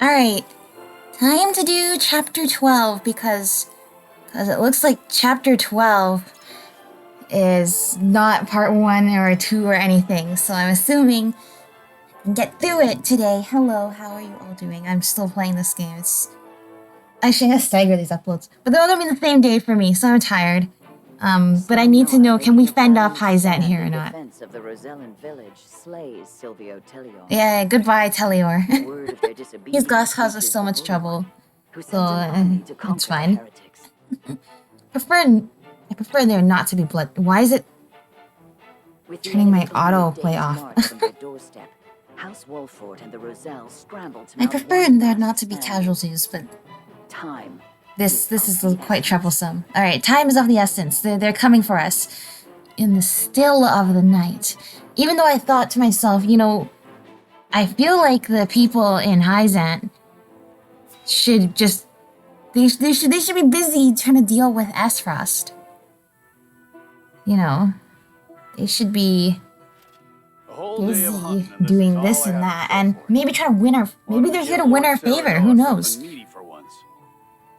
Alright, time to do chapter 12 because it looks like chapter 12 is not part 1 or 2 or anything, so I'm assuming I can get through it today. Hello, how are you all doing? I'm still playing this game. Actually, I'm gonna stagger these uploads, but they're all gonna be the same day for me, so I'm tired. But I need to know, can we fend off Hyzant here or not? Of the Rosellan village slays Silvio Tellior. Yeah, goodbye, Tellior. Word of their His disobedience causes reaches so the much Holy trouble, One, who so sends an army to it's conquer the fine. heretics. I prefer there not to be blood. Why is it With the turning my enemy only a auto-play day's off? march from their doorstep, House Wolford and the Roselle scrambled to I mount prefer one there last not to be stand. casualties, but Time. this is quite troublesome. Alright, time is of the essence. They're coming for us. In the still of the night. Even though I thought to myself, you know, I feel like the people in Hyzant should just... They should be busy trying to deal with Aesfrost. You know, they should be busy doing this and that, and maybe try to win our... Maybe they're here to win our favor, who knows?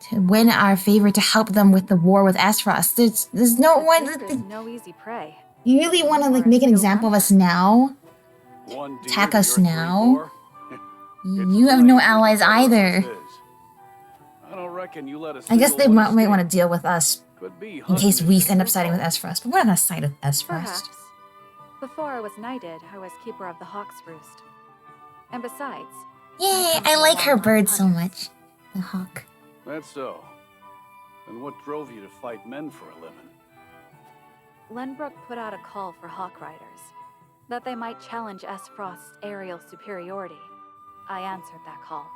To win our favor to help them with the war with Aesfrost. There's no one... There's no easy prey. You really want to, like, make an example of us now? Attack us now? You have no allies either. I guess they might want to deal with us in case we end up siding with Aesfrost, but we're not going to side with Aesfrost. Perhaps. Before I was knighted, I was keeper of the Hawk's Roost. And besides... Yay, I like her bird so much. The hawk. That's so. And what drove you to fight men for a living? Lenbrook put out a call for Hawk Riders, that they might challenge Aesfrost's aerial superiority. I answered that call.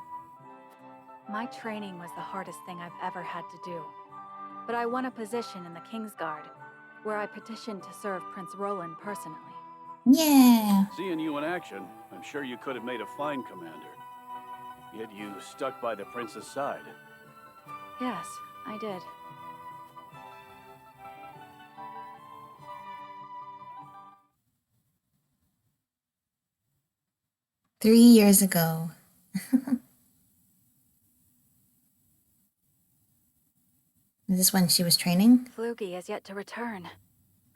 My training was the hardest thing I've ever had to do, but I won a position in the Kingsguard, where I petitioned to serve Prince Roland personally. Yeah. Seeing you in action, I'm sure you could have made a fine commander. Yet you stuck by the prince's side. Yes, I did. "3 years ago." Is this when she was training? Floogie has yet to return.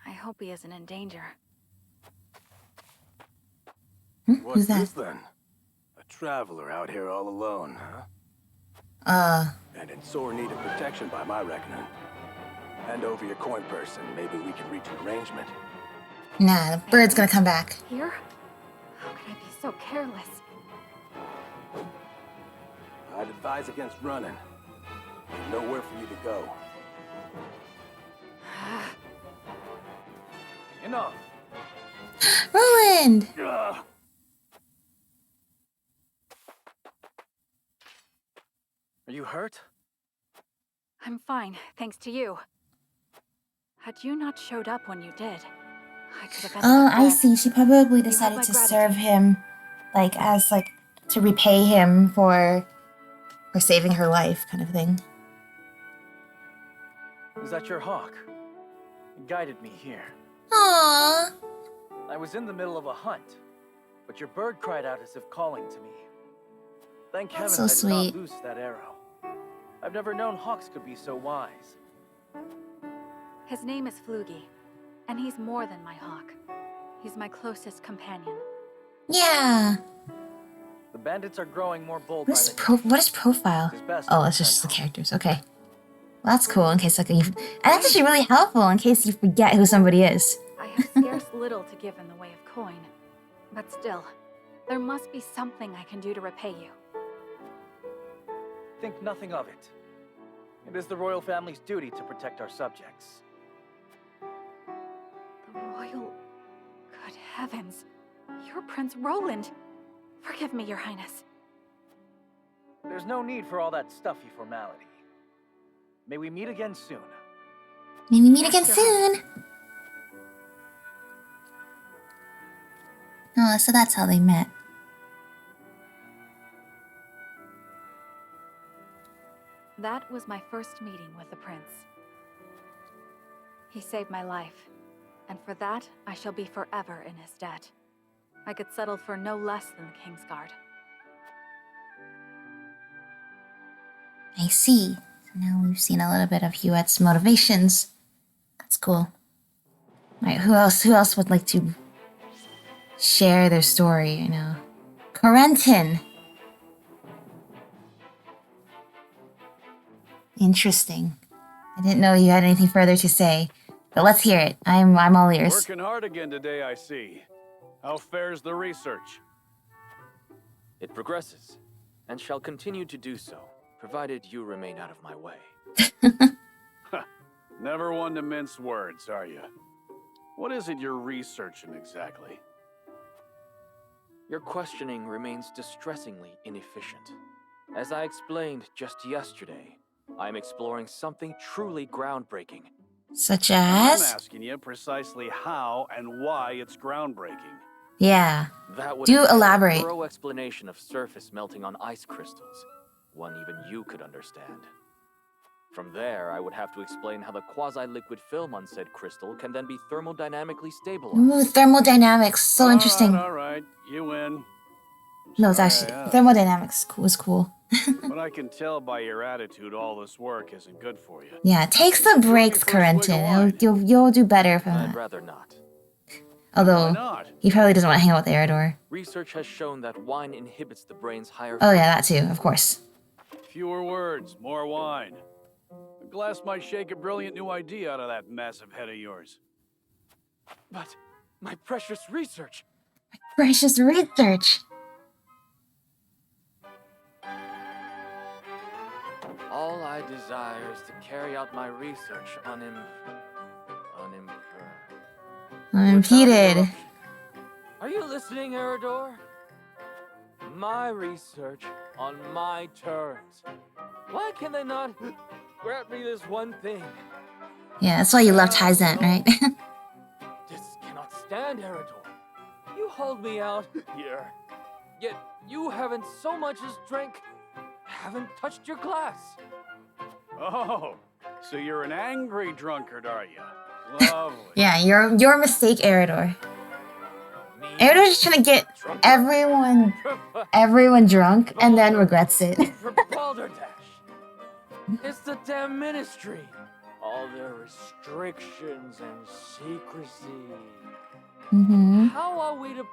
I hope he isn't in danger. Who's that? What's this then? A traveler out here all alone, huh? And in sore need of protection by my reckoning. Hand over your coin purse and maybe we can reach an arrangement. Nah, the bird's gonna come back. Here? How could I be so careless? I'd advise against running. There's nowhere for you to go. Enough! Roland! Are you hurt? I'm fine, thanks to you. Had you not showed up when you did, I could have ended Oh, up I dead. see. She probably my decided to gratitude. serve him, like, as, like, to repay him for saving her life, kind of thing. Is that your hawk? It guided me here. Aww. I was in the middle of a hunt, but your bird cried out as if calling to me. Thank heaven so I did sweet. not loose that arrow. I've never known hawks could be so wise. His name is Floogie, and he's more than my hawk. He's my closest companion. Yeah. The bandits are growing more bold What by is the what is profile? His best Oh, to it's just the send home. characters. Okay. Well, that's cool. In case, like, and that's actually really helpful in case you forget who somebody is. I have scarce little to give in the way of coin, but still, there must be something I can do to repay you. Think nothing of it. It is the royal family's duty to protect our subjects. The royal... Good heavens. You're Prince Roland. Forgive me, Your Highness. There's no need for all that stuffy formality. May we meet again soon. May we meet again soon. Oh, so that's how they met. That was my first meeting with the prince. He saved my life, and for that, I shall be forever in his debt. I could settle for no less than the Kingsguard. I see. So now we've seen a little bit of Huette's motivations. That's cool. Alright, who else would like to share their story, you know? Corentin! Interesting. I didn't know you had anything further to say. But let's hear it. I'm all ears. Working hard again today, I see. How fares the research? It progresses, and shall continue to do so, provided you remain out of my way. Never one to mince words, are you? What is it you're researching exactly? Your questioning remains distressingly inefficient. As I explained just yesterday, I'm exploring something truly groundbreaking. Such I'm as? asking you precisely how and why it's groundbreaking. Yeah. That would Do entail elaborate. a thorough explanation of surface melting on ice crystals, one even you could understand. From there, I would have to explain how the quasi-liquid film on said crystal can then be thermodynamically stabilized. Ooh, thermodynamics. So interesting. All right, you win. No, it's Sorry actually I asked. thermodynamics was cool. But I can tell by your attitude all this work isn't good for you. Yeah, take some breaks, Looking for a swig of Corentin. wine. You'll do better from I'd that. rather not. Why Although not? he probably doesn't want to hang out with Eridor. Research has shown that wine inhibits the brain's higher... Oh yeah, that too, of course. Fewer words, more wine. A glass might shake a brilliant new idea out of that massive head of yours. But my precious research! Precious research. All I desire is to carry out my research Unimpeded. Are you listening, Eridor? My research on my terms. Why can they not grant me this one thing? Yeah, that's why you left Hyzant, right? This cannot stand, Eridor. You hold me out here, yet you haven't so much as haven't touched your glass. Oh, so you're an angry drunkard, are you? Lovely. Yeah, your mistake, Eridor. Me, Eridor's just trying to get everyone drunk and then regrets it. for Balderdash. It's the damn ministry. All their restrictions and secrecy. Mm-hmm. How are we to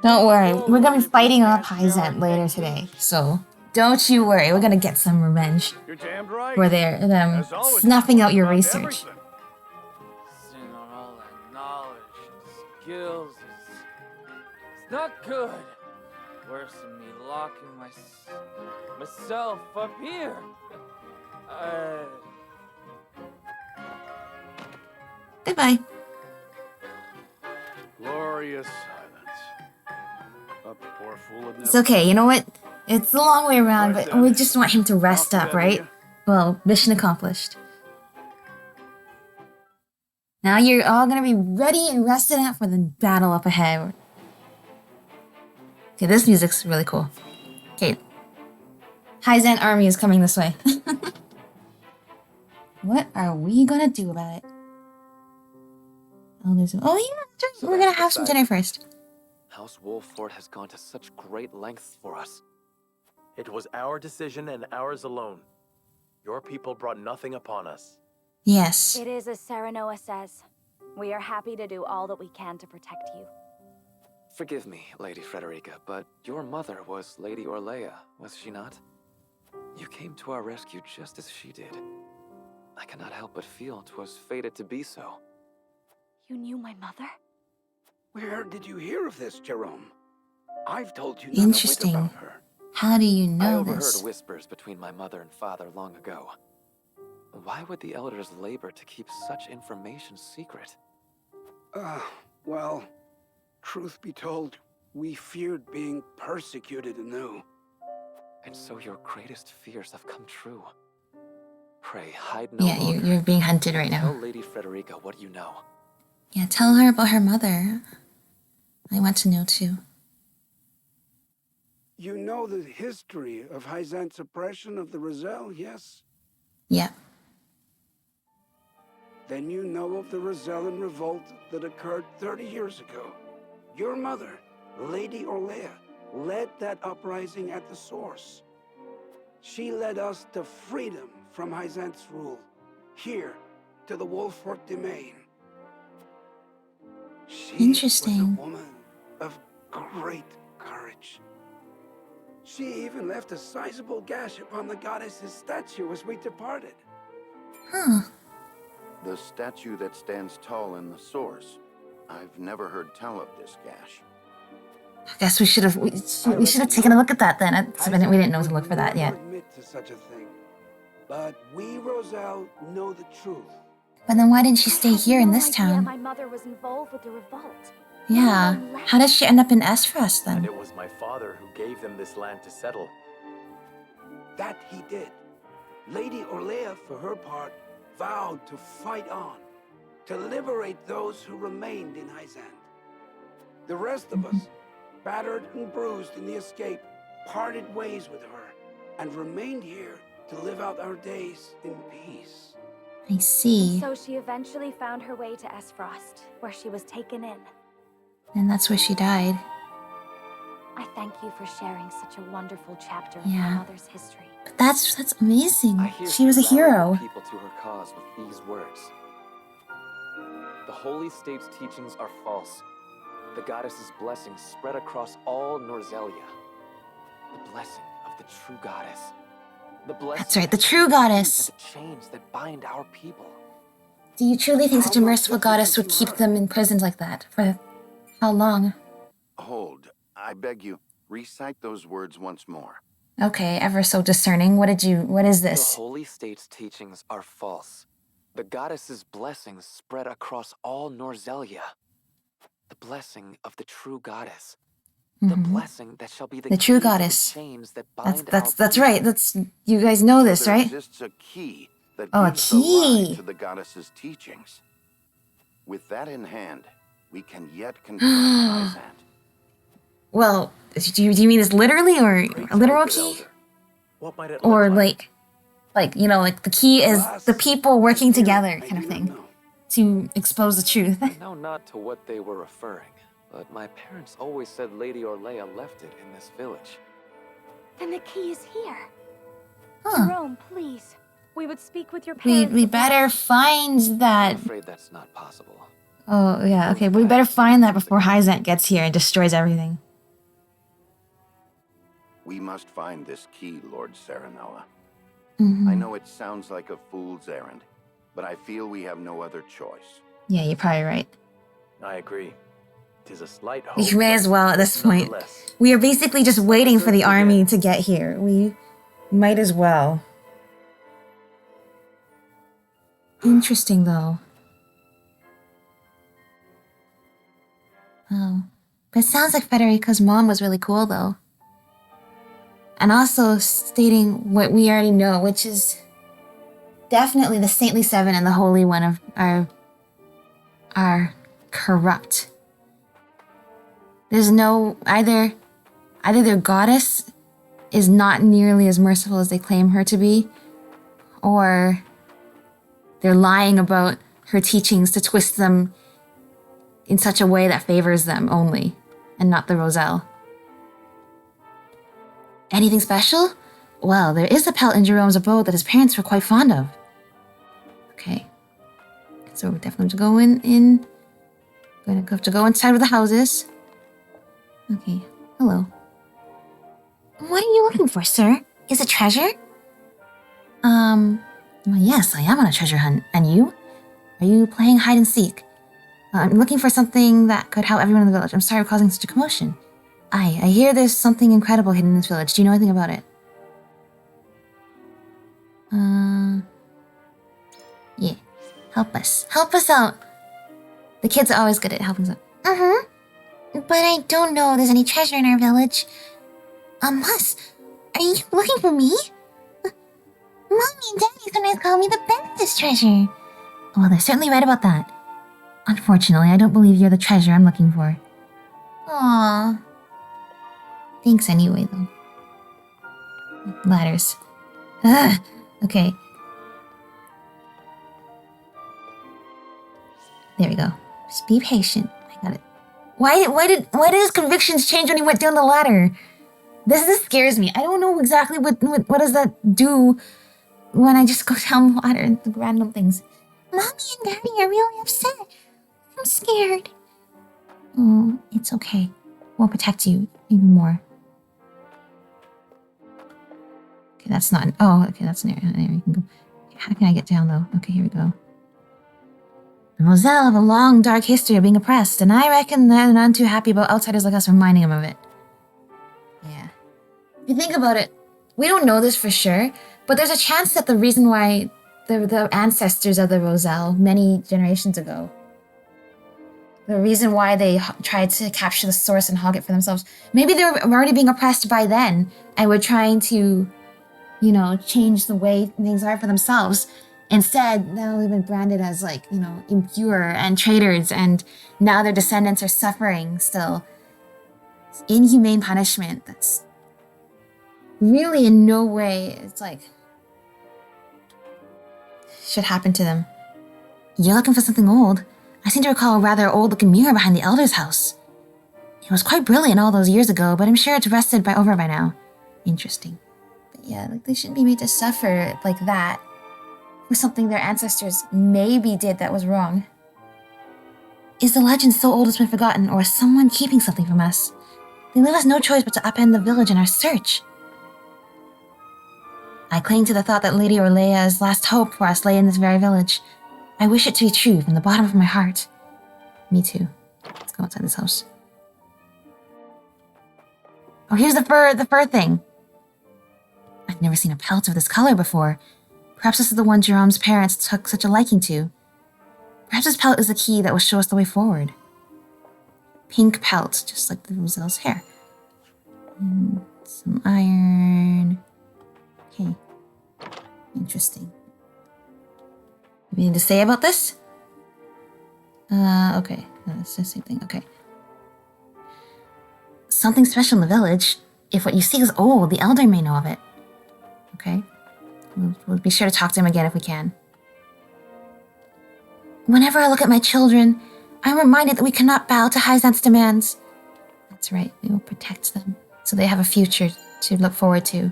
Don't worry, we're gonna be fighting off Hyzant later today, so don't you worry, we're gonna get some revenge You're damned right. for them As always, snuffing out your about research. everything. Sitting on all that knowledge and skills it's not good. Worse than me locking myself up here. Goodbye. Glorious silence. Thought the poor fool had It's never... okay, you know what? It's the long way around, Right but then. we just want him to rest Off up, then, right? you. Well, mission accomplished. Now you're all gonna be ready and rested up for the battle up ahead. Okay, this music's really cool. Okay. Hyzant army is coming this way. What are we gonna do about it? Oh, yeah, that's right. So We're gonna that's have some decided. dinner first. House Wolffort has gone to such great lengths for us. It was our decision and ours alone. Your people brought nothing upon us. Yes. It is as Serenoa says. We are happy to do all that we can to protect you. Forgive me, Lady Frederica, but your mother was Lady Orlea, was she not? You came to our rescue just as she did. I cannot help but feel 'twas fated to be so. You knew my mother? Where did you hear of this, Jerome? I've told you Interesting. not a whit about her. How do you I know overheard this? whispers between my mother and father long ago. Why would the elders labor to keep such information secret? Well, truth be told, we feared being persecuted anew. And so your greatest fears have come true. Pray, hide no Yeah, longer. you're being hunted right Tell now. Lady Frederica what you know. Yeah, tell her about her mother. I want to know too. You know the history of Hyzant's oppression of the Roselle, yes? Yeah. Then you know of the Rosellan revolt that occurred 30 years ago. Your mother, Lady Orlea, led that uprising at the source. She led us to freedom from Hyzant's rule, here to the Wolfort domain. She Interesting. was a woman of great courage. She even left a sizable gash upon the goddess's statue as we departed. Huh. The statue that stands tall in the source. I've never heard tell of this gash. I guess we should have taken a look at that then. We didn't know to look for that yet. Admit to such a thing, but we Roselle know the truth. But then why didn't she stay here in this idea town? my mother was involved with the revolt. Yeah. How does she end up in Esfrost And then? it was my father who gave them this land to settle. That he did. Lady Orlea, for her part, vowed to fight on, to liberate those who remained in Hyzant. The rest of us, battered and bruised in the escape, parted ways with her, and remained here to live out our days in peace. I see. So she eventually found her way to Esfrost, where she was taken in. And that's where she died. I thank you for sharing such a wonderful chapter of Yeah. my mother's history. But that's amazing. I hear She was a she rallied hero. people to her cause with these words. The Holy State's teachings are false. The goddess's blessings spread across all Norzelia. The blessing of the true goddess. The blessing That's right, the true goddess. The chains that bind our people. Do you truly think such a merciful goddess would keep them imprisoned like that? For how long? Hold. I beg you, recite those words once more. Okay, ever so discerning. What is The this? Holy State's teachings are false. The goddess's blessings spread across all Norzelia. The blessing of the true goddess. The blessing that shall be the true key to goddess. chains that bind That's our right. people. That's you guys know this, There right? exists a key that Oh, a gives the lie key. to the goddess's teachings. With that in hand, we can yet confront Hyzant. Well, do you mean this literally or a literal key? What might it Or look like the key is the people working together kind of I do thing not know. to expose the truth. I know not to what they were referring, but my parents always said Lady Orlea left it in this village. Then the key is here. Huh. Jerome, please. We would speak with your parents. We better find I'm that. afraid that's not possible. Oh yeah, okay. We better find that before Hyzant gets here and destroys everything. We must find this key, Lord Serenella. Mhm. I know it sounds like a fool's errand, but I feel we have no other choice. Yeah, you're probably right. I agree. 'Tis a slight hope. We may as well at this point. Nonetheless, We are basically just waiting for the army to get here. We might as well. Interesting, though. Oh. But it sounds like Federica's mom was really cool, though. And also stating what we already know, which is definitely the Saintly Seven and the Holy One are corrupt. There's no either their goddess is not nearly as merciful as they claim her to be, or they're lying about her teachings to twist them in such a way that favors them only, and not the Roselle. Anything special? Well, there is a pelt in Jerome's abode that his parents were quite fond of. Okay. So we definitely have to go in. Gonna have to go inside of the houses. Okay. Hello. What are you looking for, sir? Is it treasure? Well, yes, I am on a treasure hunt. And you? Are you playing hide and seek? I'm looking for something that could help everyone in the village. I'm sorry for causing such a commotion. I hear there's something incredible hidden in this village. Do you know anything about it? Yeah. Help us. Help us out. The kids are always good at helping us out. But I don't know if there's any treasure in our village. Mus, are you looking for me? Mommy and Daddy sometimes call me the bestest treasure. Well, they're certainly right about that. Unfortunately, I don't believe you're the treasure I'm looking for. Aww. Thanks anyway, though. Ladders. Ugh. Okay. There we go. Just be patient. I got it. Why did his convictions change when he went down the ladder? This scares me. I don't know exactly what does that do when I just go down water and the random things. Mommy and Daddy are really upset. I'm scared. Oh, it's okay. We'll protect you even more. Okay, that's not... Oh, okay, that's an area you can go. How can I get down, though? Okay, here we go. The Roselle have a long, dark history of being oppressed, and I reckon they're none too happy about outsiders like us reminding them of it. Yeah. If you think about it, we don't know this for sure, but there's a chance that the reason why the ancestors of the Roselle, many generations ago, the reason why they tried to capture the source and hog it for themselves, maybe they were already being oppressed by then, and were trying to, you know, change the way things are for themselves. Instead, now they've been branded as, like, you know, impure and traitors, and now their descendants are suffering still. It's inhumane punishment that's really in no way, it's like, should happen to them. You're looking for something old. I seem to recall a rather old-looking mirror behind the Elder's house. It was quite brilliant all those years ago, but I'm sure it's rusted over by now. Interesting. But yeah, like, they shouldn't be made to suffer like that for something their ancestors maybe did that was wrong. Is the legend so old it's been forgotten, or is someone keeping something from us? They leave us no choice but to upend the village in our search. I cling to the thought that Lady Orlea's last hope for us lay in this very village. I wish it to be true from the bottom of my heart. Me too. Let's go inside this house. Oh, here's the fur thing. I've never seen a pelt of this color before. Perhaps this is the one Jerome's parents took such a liking to. Perhaps this pelt is the key that will show us the way forward. Pink pelt, just like the Roselle's hair. And some iron. Okay. Interesting. Anything to say about this? Okay. No, it's the same thing. Okay. Something special in the village. If what you see is old, the Elder may know of it. Okay. We'll be sure to talk to him again if we can. Whenever I look at my children, I'm reminded that we cannot bow to Hyzant's demands. That's right, we will protect them, so they have a future to look forward to.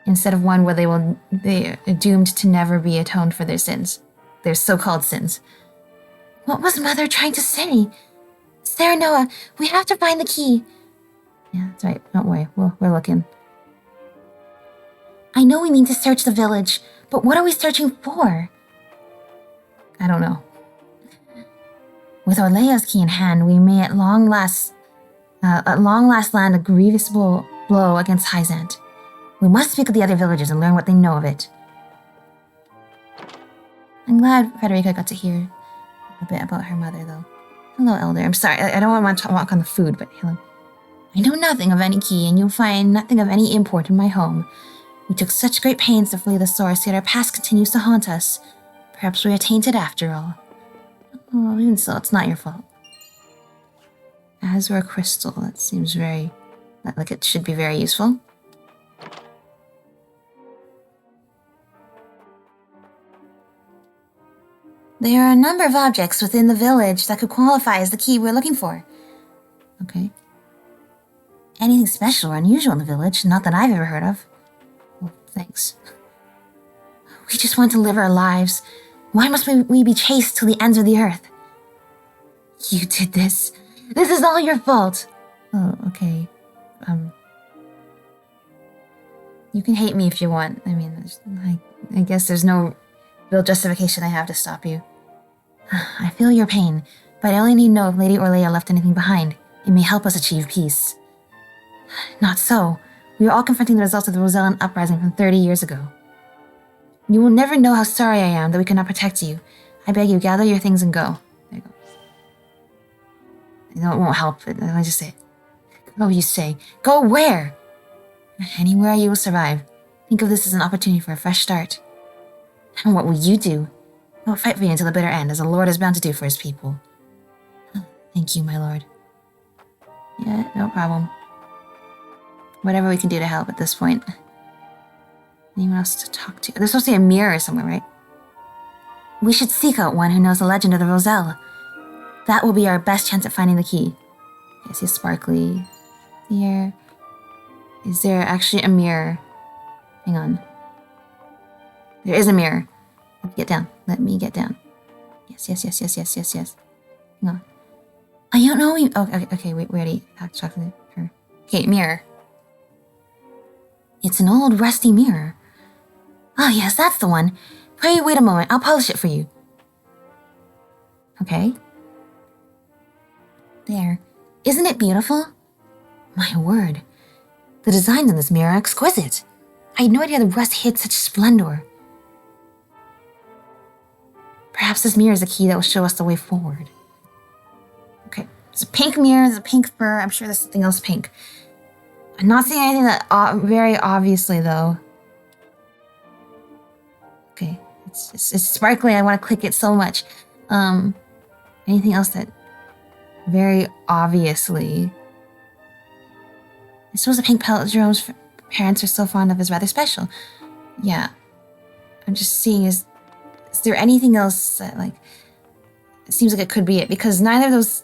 Instead of one where they are doomed to never be atoned for their sins. Their so-called sins. What was Mother trying to say? Sarah Noah, we have to find the key. Yeah, that's right, don't worry, we're looking. I know we mean to search the village, but what are we searching for? I don't know. With Orlea's key in hand, we may at long last land a grievous blow against Hyzant. We must speak with the other villagers and learn what they know of it. I'm glad Frederica got to hear a bit about her mother, though. Hello, Elder. I'm sorry, I don't want to walk on the food, but hello. I know nothing of any key, and you'll find nothing of any import in my home. We took such great pains to flee the source, yet our past continues to haunt us. Perhaps we are tainted after all. Oh, even so, it's not your fault. Azure crystal, that seems very... like it should be very useful. There are a number of objects within the village that could qualify as the key we're looking for. Okay. Anything special or unusual in the village? Not that I've ever heard of. Well, thanks. We just want to live our lives. Why must we be chased to the ends of the earth? You did this. This is all your fault. Oh, okay. You can hate me if you want. I mean, I guess there's no real justification I have to stop you. I feel your pain, but I only need to know if Lady Orlea left anything behind. It may help us achieve peace. Not so. We are all confronting the results of the Rosellan uprising from 30 years ago. You will never know how sorry I am that we cannot protect you. I beg you, gather your things and go. There you go. I know it won't help, but I just say, go, you say. Go where? Anywhere you will survive. Think of this as an opportunity for a fresh start. And what will you do? I will fight for you until the bitter end, as the Lord is bound to do for his people. Thank you, my lord. Yeah, no problem. Whatever we can do to help at this point. Anyone else to talk to? There's supposed to be a mirror somewhere, right? We should seek out one who knows the legend of the Roselle. That will be our best chance at finding the key. I see a sparkly Here. Is there actually a mirror? Hang on. There is a mirror. Let me get down. Let me get down. Yes. Hang on. I don't know. Oh, okay. Wait, we already talked to her. Okay, mirror. It's an old rusty mirror. Oh, yes, that's the one. Pray, wait a moment. I'll polish it for you. Okay. There. Isn't it beautiful? My word. The designs on this mirror are exquisite. I had no idea the rust hid such splendor. Perhaps this mirror is the key that will show us the way forward. Okay. There's a pink mirror, there's a pink fur. I'm sure there's something else pink. I'm not seeing anything that very obviously, though. Okay. It's sparkly. I want to click it so much. Anything else that very obviously... I suppose the pink pellet Jerome's parents are so fond of is rather special. Yeah. I'm just seeing, is there anything else that, like... It seems like it could be it, because neither of those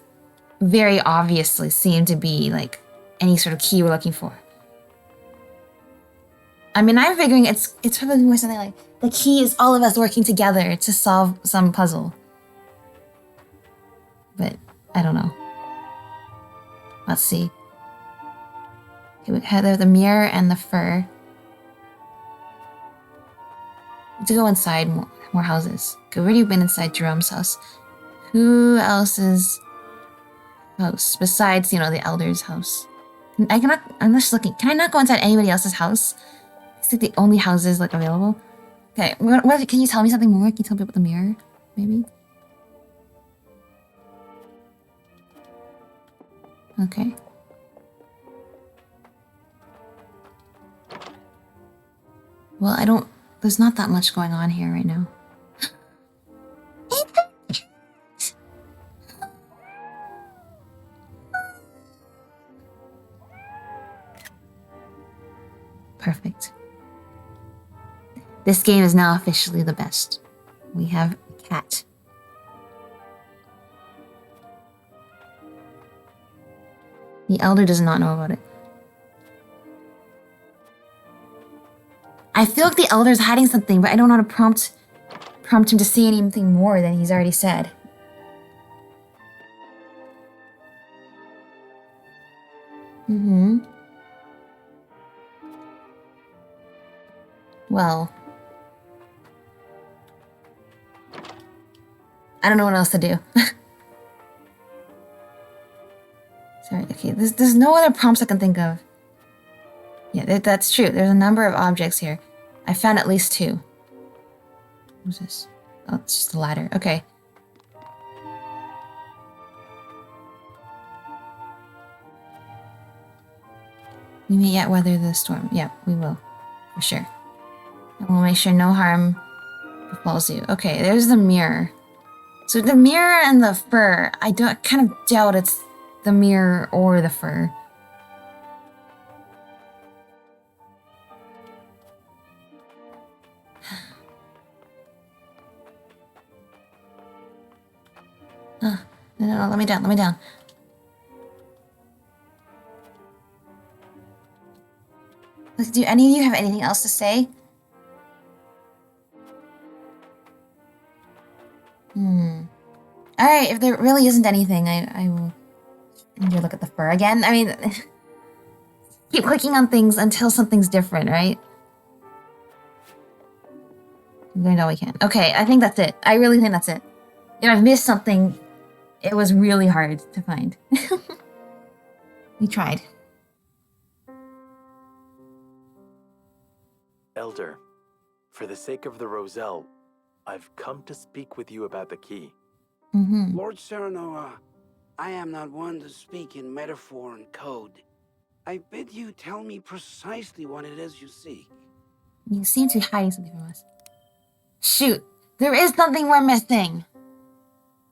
very obviously seem to be, like, any sort of key we're looking for. I mean, I'm figuring it's probably more something like, the key is all of us working together to solve some puzzle. But, I don't know. Let's see. Okay, we have the mirror and the fur. To go inside more houses. Okay, we've already been inside Jerome's house. Who else's house besides, you know, the elder's house? I'm just looking. Can I not go inside anybody else's house? It's like the only houses like available. Okay, what can you tell me something more? Can you tell me about the mirror, maybe? Okay. Well, there's not that much going on here right now. Perfect. This game is now officially the best. We have a cat. The elder does not know about it. I feel like the elder's hiding something, but I don't know how to prompt him to say anything more than he's already said. Well, I don't know what else to do. Sorry, okay, there's no other prompts I can think of. Yeah, that's true. There's a number of objects here. I found at least 2. What's this? Oh, it's just a ladder. Okay. We may yet weather the storm. Yeah, we will. For sure. And we'll make sure no harm befalls you. Okay, there's the mirror. So the mirror and the fur, I kind of doubt it's the mirror or the fur. No, let me down. Do any of you have anything else to say? Alright, if there really isn't anything, I will look at the fur again. I mean, keep clicking on things until something's different, right? I'm doing all we can. Okay, I think that's it. I really think that's it. If I've missed something, it was really hard to find. We tried. Elder, for the sake of the Roselle, I've come to speak with you about the key. Lord Serenoa, I am not one to speak in metaphor and code. I bid you tell me precisely what it is you seek. You seem to be hiding something from us. Shoot, there is something we're missing.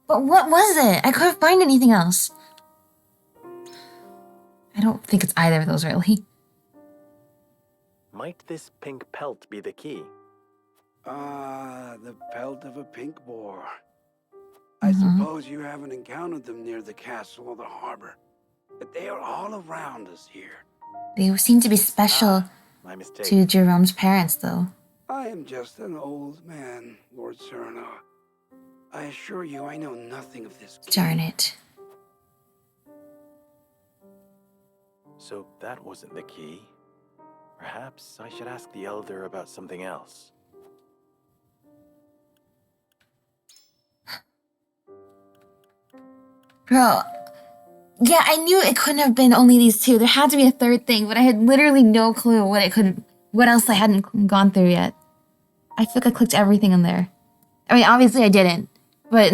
But what was it? I couldn't find anything else. I don't think it's either of those, really. Might this pink pelt be the key? The pelt of a pink boar. I suppose you haven't encountered them near the castle or the harbor. but they are all around us here. They seem to be special My mistake. to Jerome's parents, though. I am just an old man, Lord Serenoa. I assure you, I know nothing of this. Darn it. So that wasn't the key. Perhaps I should ask the Elder about something else. Bro, yeah, I knew it couldn't have been only these two. There had to be a third thing, but I had literally no clue what else I hadn't gone through yet. I feel like I clicked everything in there. I mean, obviously I didn't, but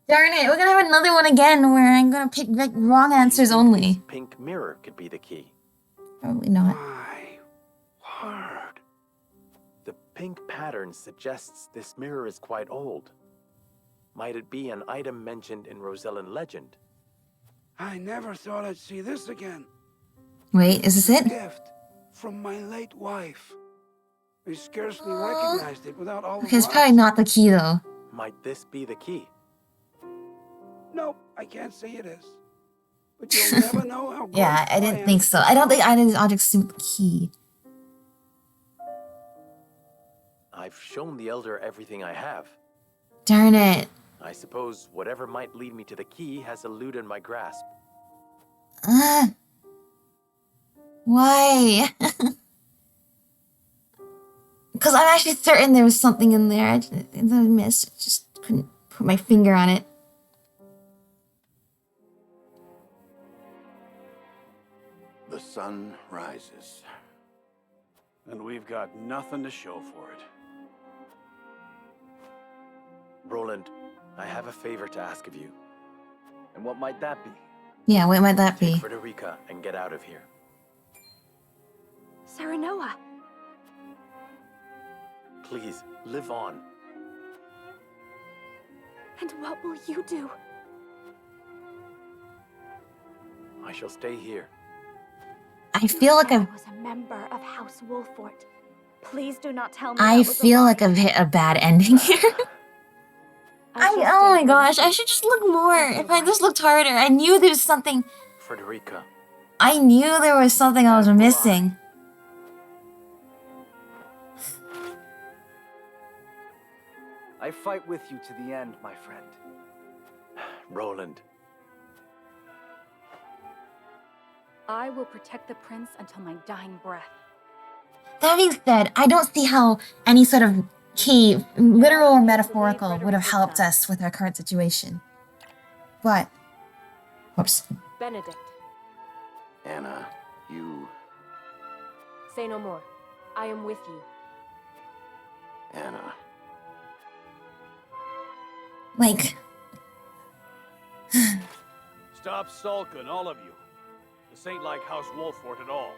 darn it, we're gonna have another one again where I'm gonna pick like wrong answers only. This pink mirror could be the key. Probably not. My word. The pink pattern suggests this mirror is quite old. Might it be an item mentioned in Rosellan legend? I never thought I'd see this again. Wait, is this it? Gift from my late wife. I scarcely recognized it without all Okay, the it's probably not the key though. Might this be the key? Nope, I can't say it is. But you'll never know how Yeah, I didn't think so. I don't think either of these objects seem the key. I've shown the Elder everything I have. Darn it. I suppose whatever might lead me to the key has eluded my grasp. Why? Because I'm actually certain there was something in there. I missed. I just couldn't put my finger on it. The sun rises. And we've got nothing to show for it. Roland, I have a favor to ask of you. And what might that be? Yeah, what might that Take be? Frederica and get out of here. Serenoa. Please, live on. And what will you do? I shall stay here. I feel like I was a member of House Wolfort. Please do not tell me. I feel like I've hit a bad ending here. Oh my gosh, I should just look more. If I just looked harder, I knew there was something. Frederica. I knew there was something I was missing. I fight with you to the end, my friend. Roland. I will protect the prince until my dying breath. That being said, I don't see how any sort of key, literal or metaphorical, would have helped us with our current situation. But, whoops. Benedict, Anna, you... say no more. I am with you. Anna. Like... Stop sulking, all of you. This ain't like House Wolfort at all.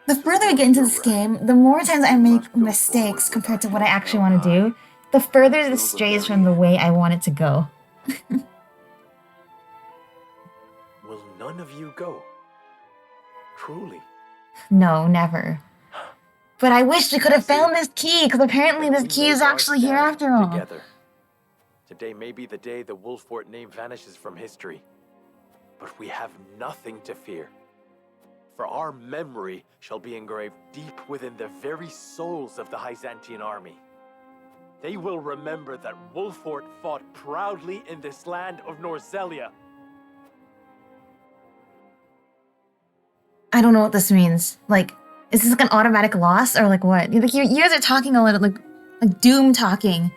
The further I get into this game, the more times I make mistakes compared to what I actually want to do, the further this strays from the way I want it to go. Will none of you go? Truly? No, never. But I wish we could have found this key, because apparently this key is actually here after all. Together. Today may be the day the Wolfort name vanishes from history. But we have nothing to fear. For our memory shall be engraved deep within the very souls of the Hyzantian army. They will remember that Wolfort fought proudly in this land of Norzelia. I don't know what this means. Like, is this like an automatic loss, or like what? Like you guys are talking a little like Doom talking.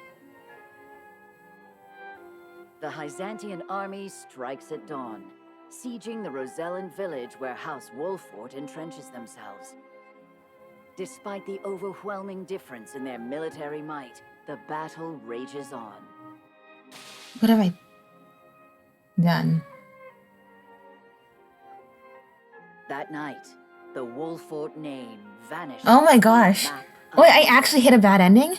The Hyzantian army strikes at dawn, sieging the Rosellan village where House Wolfort entrenches themselves. Despite the overwhelming difference in their military might, the battle rages on. What have I done? That night, the Wolfort name vanished. Oh my gosh. from the map Wait, I actually hit a bad ending?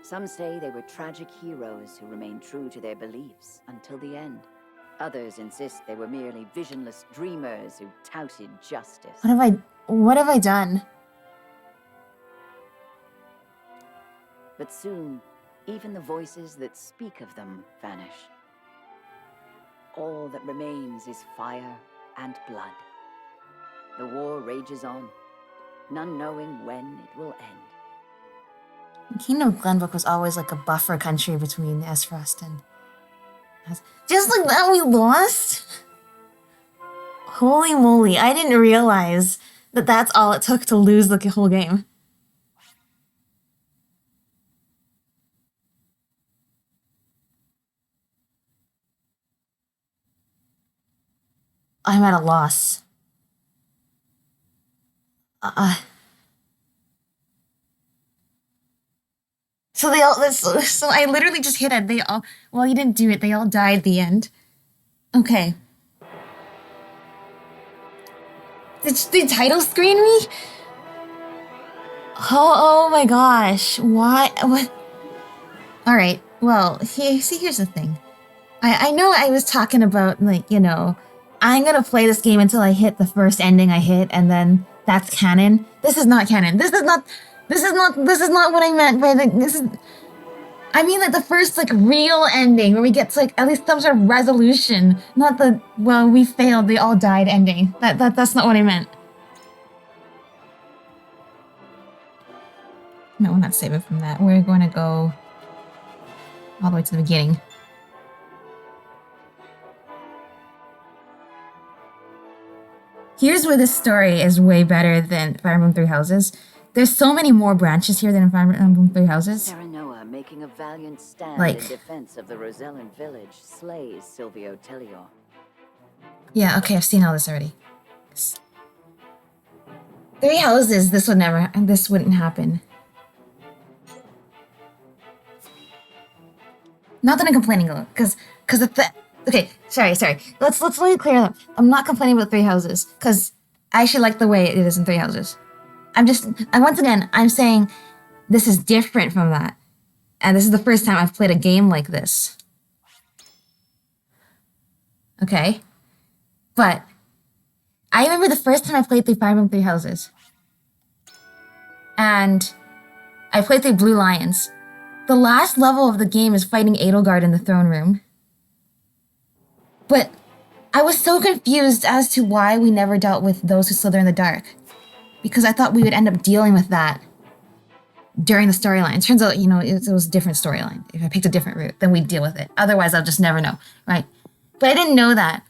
Some say they were tragic heroes who remained true to their beliefs until the end. Others insist they were merely visionless dreamers who touted justice. What have I done? But soon, even the voices that speak of them vanish. all that remains is fire and blood. The war rages on, none knowing when it will end. Kingdom of Glenbrook was always like a buffer country between Aesfrost and... Just like that, we lost? Holy moly, I didn't realize that that's all it took to lose the whole game. I'm at a loss. So they all, so I literally just hit it. They all, well, you didn't do it. They all died at the end. Okay. Did the title screen me? Oh my gosh. Why? What? All right. Well, here's the thing. I know I was talking about, like, you know, I'm gonna play this game until I hit the first ending I hit, and then that's canon. This is not canon. This is not what I meant by I mean like the first like real ending where we get to like at least some sort of resolution, not the, well, we failed, they all died ending. That's not what I meant. No, we're not saving from that. We're going to go all the way to the beginning. Here's where this story is way better than Fire Emblem Three Houses. There's so many more branches here than in Fire Emblem Three Houses. Terranoa, making a valiant stand Like- in defense of the Rosellan village, slays Silvio Tellior. Yeah, okay, I've seen all this already. Three Houses, this wouldn't happen. Not that I'm complaining about, because okay, sorry. Let's let me clear that up. I'm not complaining about Three Houses, because I actually like the way it is in Three Houses. Once again, I'm saying this is different from that. And this is the first time I've played a game like this. Okay? But I remember the first time I played through Fire Emblem Three Houses. And I played through Blue Lions. The last level of the game is fighting Edelgard in the throne room. But I was so confused as to why we never dealt with those who slither in the dark. Because I thought we would end up dealing with that during the storyline. Turns out, you know, it was a different storyline. If I picked a different route, then we'd deal with it. Otherwise, I'll just never know, right? But I didn't know that.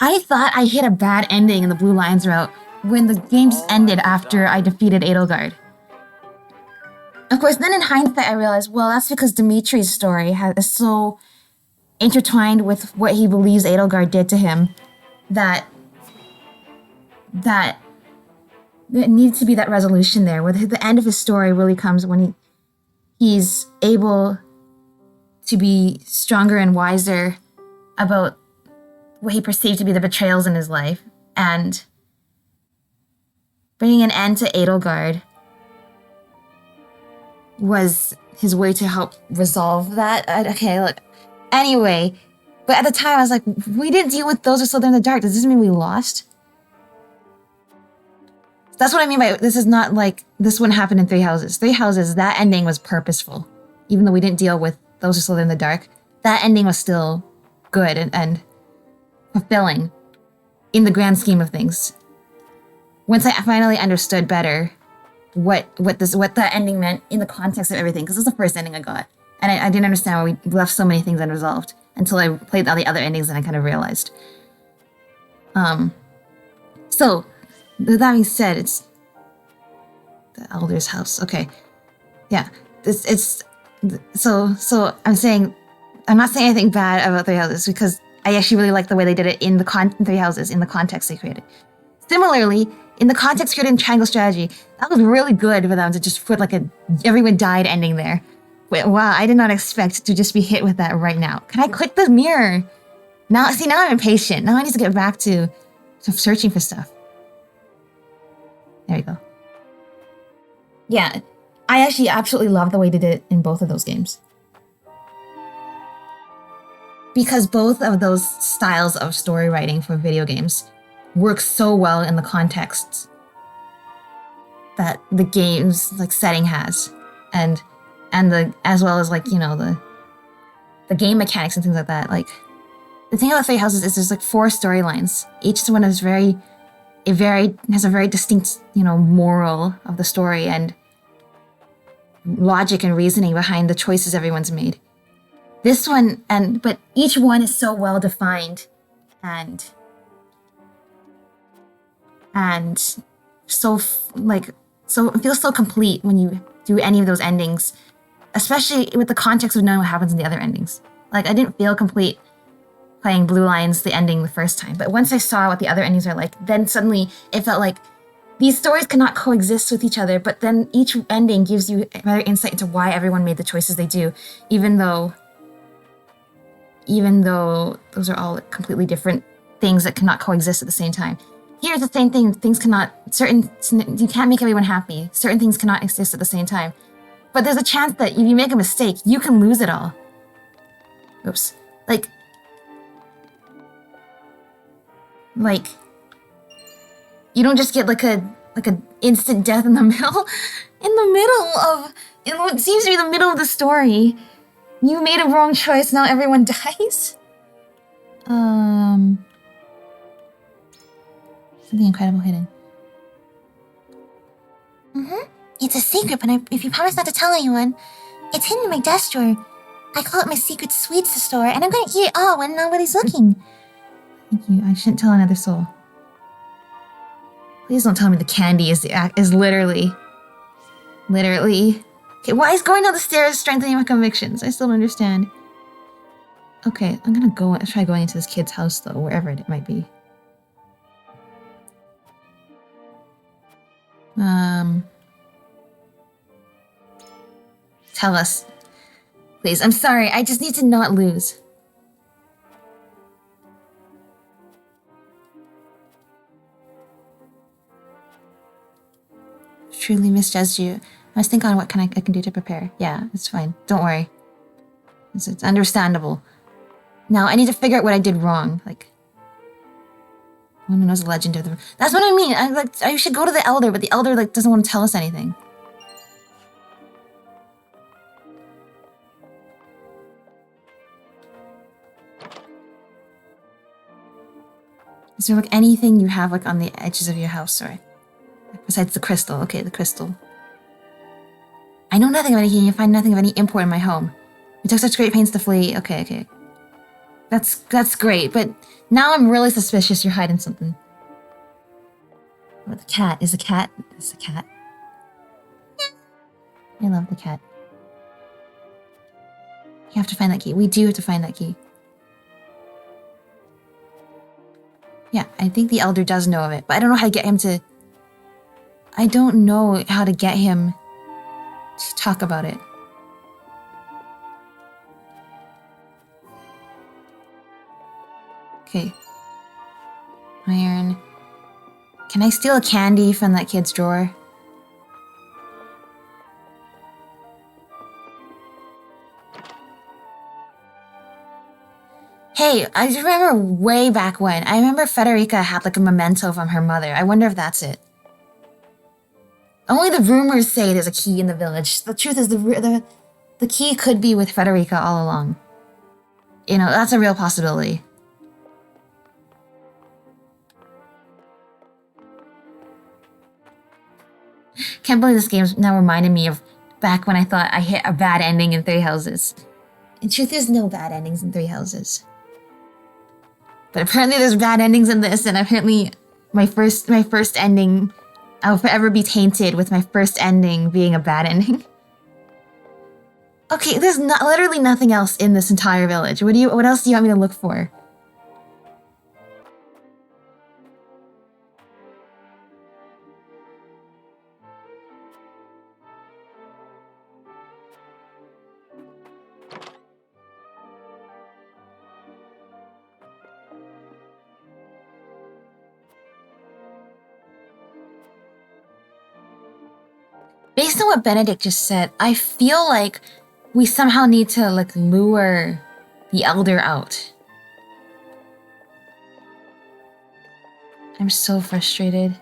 I thought I hit a bad ending in the Blue Lions route when the game just ended after I defeated Edelgard. Of course, then in hindsight, I realized, well, that's because Dimitri's story is so intertwined with what he believes Edelgard did to him that there needs to be that resolution there, where the end of his story really comes when he's able to be stronger and wiser about what he perceived to be the betrayals in his life, and bringing an end to Edelgard was his way to help resolve that. Okay, look. Anyway, but at the time I was like, we didn't deal with those who slither in the dark. Does this mean we lost? That's what I mean by this is not like, this wouldn't happen in Three Houses. Three Houses, that ending was purposeful. Even though we didn't deal with those who slither in the dark, that ending was still good and fulfilling in the grand scheme of things. Once I finally understood better what that ending meant in the context of everything, because this is the first ending I got. And I didn't understand why we left so many things unresolved until I played all the other endings and I kind of realized. So, with that being said, it's the Elder's house. Okay. Yeah. So I'm saying, I'm not saying anything bad about Three Houses because I actually really like the way they did it in the Three Houses, in the context they created. Similarly, in the context created in Triangle Strategy, that was really good for them to just put like everyone died ending there. Wait, wow, I did not expect to just be hit with that right now. Can I click the mirror? Now I'm impatient. Now I need to get back to searching for stuff. There we go. Yeah, I actually absolutely love the way they did it in both of those games. Because both of those styles of story writing for video games work so well in the contexts that the game's like setting has, and as well as like, you know, the game mechanics and things like that. Like the thing about Three Houses is there's like 4 storylines. Each one is has a very distinct, moral of the story and logic and reasoning behind the choices everyone's made. This one, but each one is so well defined and so it feels so complete when you do any of those endings, especially with the context of knowing what happens in the other endings. Like, I didn't feel complete playing Blue Lines, the ending, the first time, but once I saw what the other endings are like, then suddenly it felt like these stories cannot coexist with each other, but then each ending gives you better insight into why everyone made the choices they do, even though those are all completely different things that cannot coexist at the same time. Here's the same thing, you can't make everyone happy. Certain things cannot exist at the same time. But there's a chance that if you make a mistake, you can lose it all. Oops. Like, you don't just get like a instant death in the middle in what seems to be the middle of the story. You made a wrong choice, now everyone dies? Something incredible hidden. It's a secret, but if you promise not to tell anyone, it's hidden in my desk drawer. I call it my secret sweets store, and I'm gonna eat it all when nobody's looking. Thank you. I shouldn't tell another soul. Please don't tell me the candy is literally. Okay, why is going down the stairs strengthening my convictions? I still don't understand. Okay, I'm gonna try going into this kid's house though, wherever it might be. Tell us. Please, I'm sorry, I just need to not lose. Truly misjudged you. I must think on what I can do to prepare. Yeah, it's fine. Don't worry. It's understandable. Now, I need to figure out what I did wrong. Like, no one knows the legend of the... That's what I mean. I should go to the Elder, but the Elder doesn't want to tell us anything. Is there anything you have on the edges of your house, sorry? Besides the crystal. Okay, the crystal. I know nothing of anything. You find nothing of any import in my home. You took such great pains to flee. Okay. That's great, but now I'm really suspicious you're hiding something. Oh, the cat. Is the cat? It's the cat. I love the cat. You have to find that key. We do have to find that key. Yeah, I think the Elder does know of it, but I don't know how to get him to... I don't know how to get him to talk about it. Okay. Iron. Can I steal a candy from that kid's drawer? Hey, I just remember way back when. I remember Frederica had a memento from her mother. I wonder if that's it. Only the rumors say there's a key in the village. The truth is the key could be with Frederica all along. That's a real possibility. Can't believe this game's now reminded me of back when I thought I hit a bad ending in Three Houses. In truth, there's no bad endings in Three Houses. But apparently there's bad endings in this, and apparently my first ending, I'll forever be tainted with my first ending being a bad ending. Okay, there's literally nothing else in this entire village. What else do you want me to look for? Based on what Benedict just said, I feel like we somehow need to lure the Elder out. I'm so frustrated.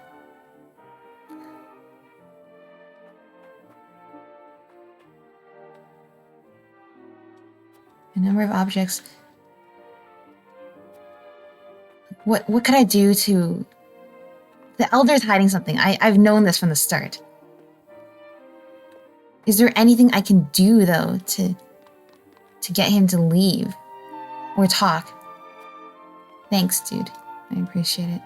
A number of objects. What could I do to... The Elder's hiding something. I've known this from the start. Is there anything I can do, though, to get him to leave? Or talk? Thanks, dude. I appreciate it.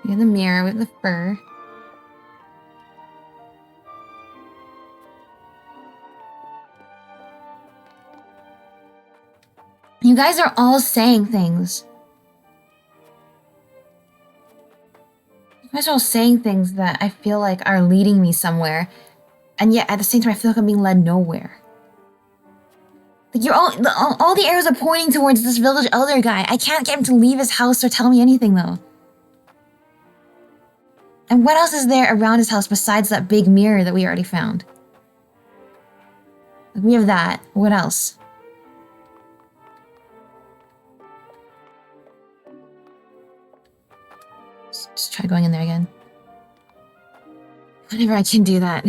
We have the mirror with the fur. You guys are all saying things. You guys are all saying things that I feel like are leading me somewhere. And yet, at the same time, I feel like I'm being led nowhere. Like you're all the arrows are pointing towards this village elder guy. I can't get him to leave his house or tell me anything, though. And what else is there around his house besides that big mirror that we already found? Like, we have that. What else? Just try going in there again. Whenever I can do that.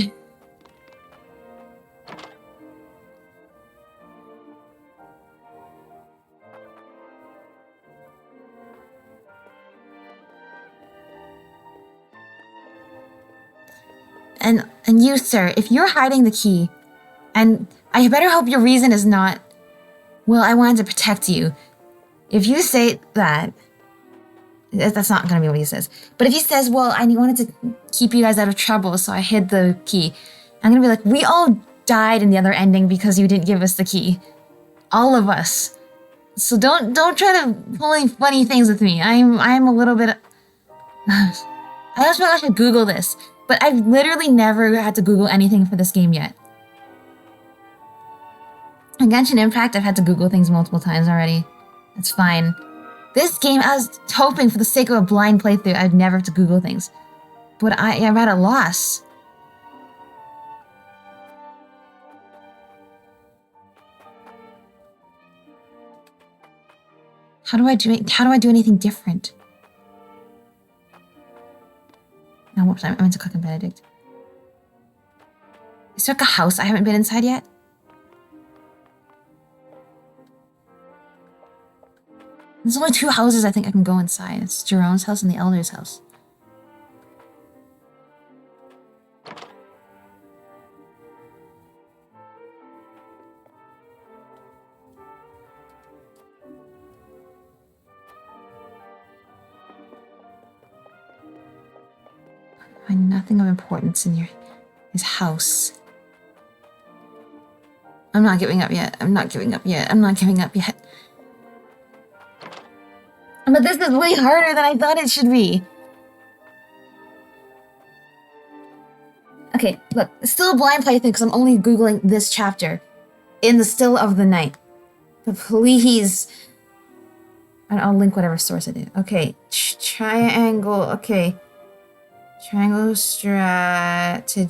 And you, sir, if you're hiding the key, and I better hope your reason is not, well, I wanted to protect you. If you say that, that's not going to be what he says. But if he says, well, I wanted to keep you guys out of trouble, so I hid the key, I'm going to be like, we all died in the other ending because you didn't give us the key. All of us. So don't try to pull any funny things with me. I'm a little bit... I just feel like I should Google this. But I've literally never had to Google anything for this game yet. In Genshin Impact, I've had to Google things multiple times already. That's fine. This game, I was hoping for the sake of a blind playthrough, I'd never have to Google things. But I'm at a loss. How do I do anything different? No, whoops, I meant to click on Benedict. Is there like a house I haven't been inside yet? There's only 2 houses I think I can go inside. It's Jerome's house and the Elder's house. Find nothing of importance in his house. I'm not giving up yet. I'm not giving up yet. I'm not giving up yet. But this is way harder than I thought it should be. Okay, look. It's still a blind playthrough because I'm only Googling this chapter. In the still of the night. But please... I'll link whatever source I did. Okay, triangle. Okay. Triangle strategy.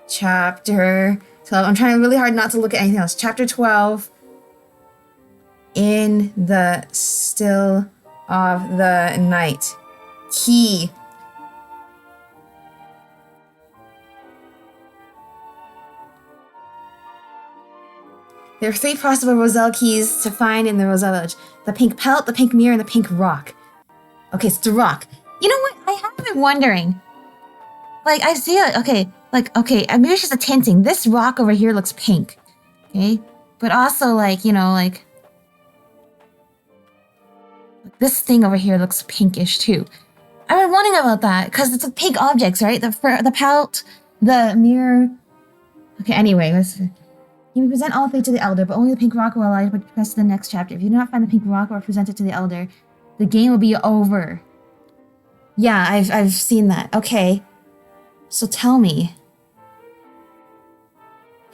Chapter 12. I'm trying really hard not to look at anything else. Chapter 12. In the still of the night. Key. There are 3 possible Roselle keys to find in the Roselle Village. The pink pelt, the pink mirror, and the pink rock. Okay, it's the rock. You know what? I have been wondering. Like, I see it. Okay, maybe it's just a tinting. This rock over here looks pink. Okay? But also, like, you know, like... This thing over here looks pinkish, too. I've been wondering about that, because it's like pink objects, right? The pelt, the mirror... Okay, anyway, let's... You may present all 3 to the Elder, but only the pink rock will allow you to progress to the next chapter. If you do not find the pink rock or present it to the Elder, the game will be over. Yeah, I've seen that. Okay. So tell me.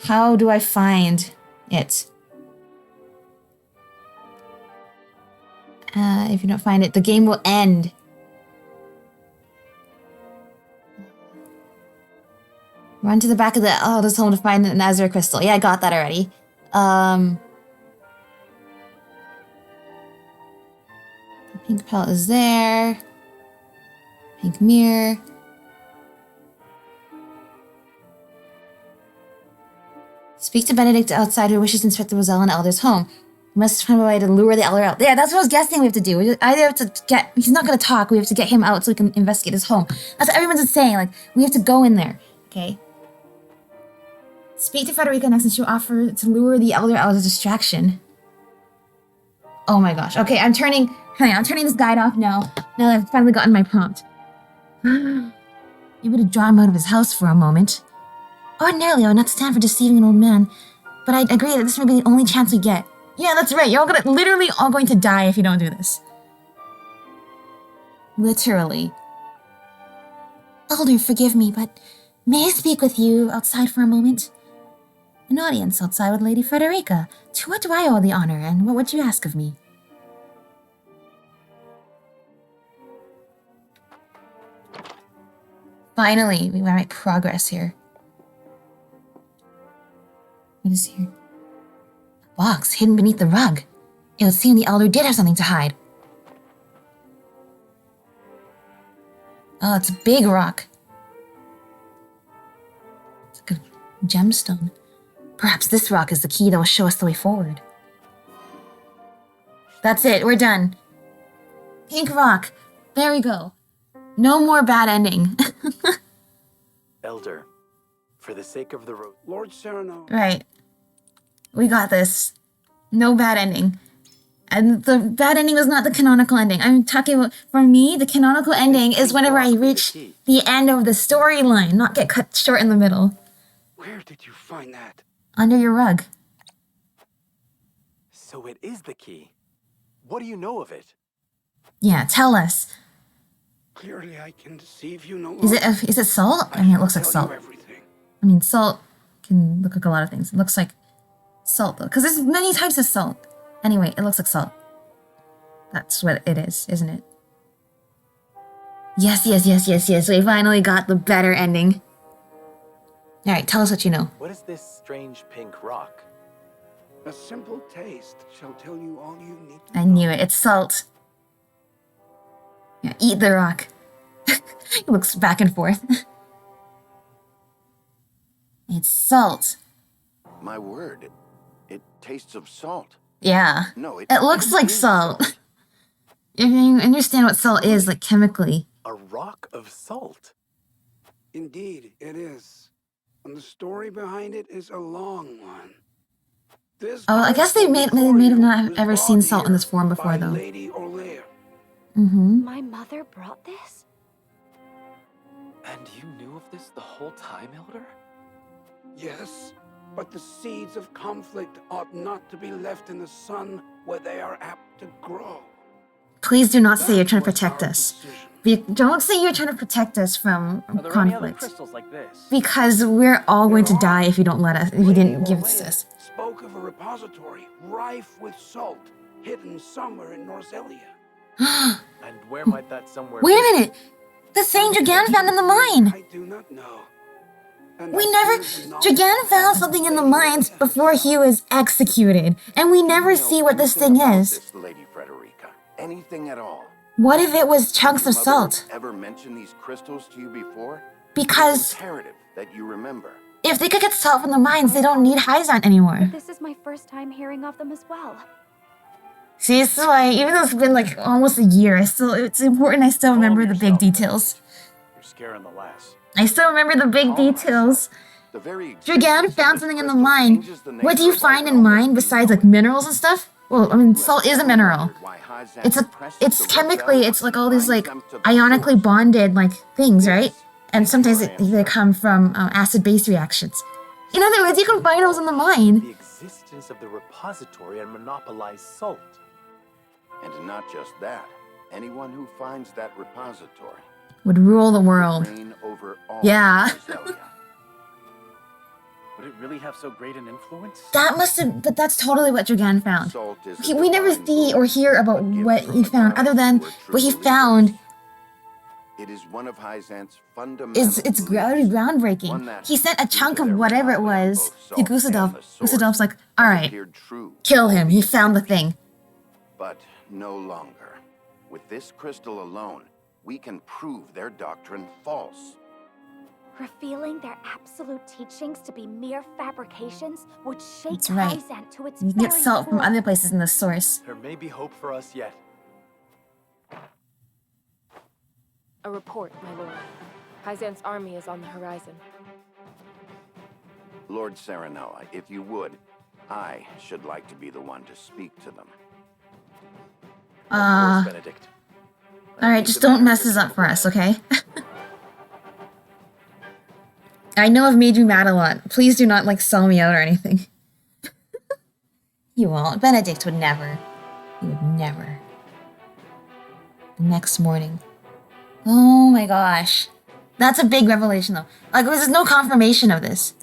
How do I find it? If you don't find it, the game will end. Run to the back of the Elder's home to find an Azure crystal. Yeah, I got that already. The pink pelt is there. Pink mirror. Speak to Benedict outside who wishes to inspect the Rosellan Elder's home. We must find a way to lure the Elder out. Yeah, that's what I was guessing we have to do. We either have to get... He's not going to talk. We have to get him out so we can investigate his home. That's what everyone's saying. Like, we have to go in there. Okay? Speak to Frederica next and she'll offer to lure the Elder out as a distraction. Oh my gosh. Okay, I'm turning this guide off now. Now that I've finally gotten my prompt. Able to draw him out of his house for a moment. Ordinarily, I would not stand for deceiving an old man, but I agree that this may be the only chance we get. Yeah, that's right. You're all literally all going to die if you don't do this. Literally. Elder, forgive me, but may I speak with you outside for a moment? An audience outside with Lady Frederica. To what do I owe the honor, and what would you ask of me? Finally, we might make progress here. What is here? A box hidden beneath the rug. It would seem the Elder did have something to hide. Oh, it's a big rock. It's like a gemstone. Perhaps this rock is the key that will show us the way forward. That's it, we're done. Pink rock. There we go. No more bad ending. Elder, for the sake of the road. Lord Cyrano. Right. We got this. No bad ending. And the bad ending was not the canonical ending. I'm talking about, for me, the canonical ending is whenever I reach the end of the storyline, not get cut short in the middle. Where did you find that? Under your rug. So it is the key. What do you know of it? Yeah, tell us. Clearly I can deceive you no longer. Is it salt? I mean, it looks like salt. I mean, salt can look like a lot of things. It looks like salt, though, because there's many types of salt. Anyway, it looks like salt. That's what it is, isn't it? Yes. We finally got the better ending. All right, tell us what you know. What is this strange pink rock? A simple taste shall tell you all you need to I knew it. It's salt. Yeah, eat the rock. He looks back and forth. It's salt. My word, it tastes of salt. Yeah. No, it looks like salt. If you understand what salt is, like chemically. A rock of salt. Indeed, it is. And the story behind it is a long one. I guess they may have not ever seen salt in this form before, though. Lady Orlea. Mm-hmm. My mother brought this? And you knew of this the whole time, Elder? Yes, but the seeds of conflict ought not to be left in the sun where they are apt to grow. Please do not say you're trying to protect us. Don't say you're trying to protect us from Are there any other conflict. crystals like this? Because we're all going to die if you don't let us. If you didn't give us this. Spoke of a repository rife with salt, hidden somewhere in Norzelia. And where might that somewhere Wait be? a minute! The same Dragan found in the mine! I do not know. Dragan found something in the mines before he was executed, and we never see what this thing is. Lady Frederica, anything at all? What if it was chunks of salt? Ever mentioned these crystals to you before? Because it's imperative that you remember. If they could get salt from the mines, they don't need Hyzant anymore. This is my first time hearing of them as well. See, it's why, even though it's been like almost a year, it's important I still remember the big details. You're scaring the lass. I still remember the big details. Dragan found something in the mine. What do you find in mine besides like minerals and stuff? Well, I mean, salt is a mineral. It's chemically, it's like all these like ionically bonded like things, right? And sometimes they come from acid-base reactions. In other words, you can find those in the mine. The existence of the repository and monopolized salt. And not just that. Anyone who finds that repository Would rule the world. reign over all Yeah. Roselia. Would it really have so great an influence? That must have, but that's totally what Dragan found. Salt is Okay, we never see or hear about what he found, other than what he found. It is one of Hyzant's fundamental It's groundbreaking. He sent a chunk of whatever it was to Gusadov. Gusadov's like, all right, kill him. He found the thing. But no longer. With this crystal alone, we can prove their doctrine false. Revealing their absolute teachings to be mere fabrications would shake That's right. Hyzant to its You can get very salt from core. other places in the source. There may be hope for us yet. A report, my lord. Hyzant's army is on the horizon. Lord Serenoa, if you would, I should like to be the one to speak to them. Of course, Benedict. Alright, just don't mess this up for us, okay? I know I've made you mad a lot. Please do not, like, sell me out or anything. You won't. Benedict would never. He would never. The next morning. Oh my gosh. That's a big revelation, though. Like, there's no confirmation of this.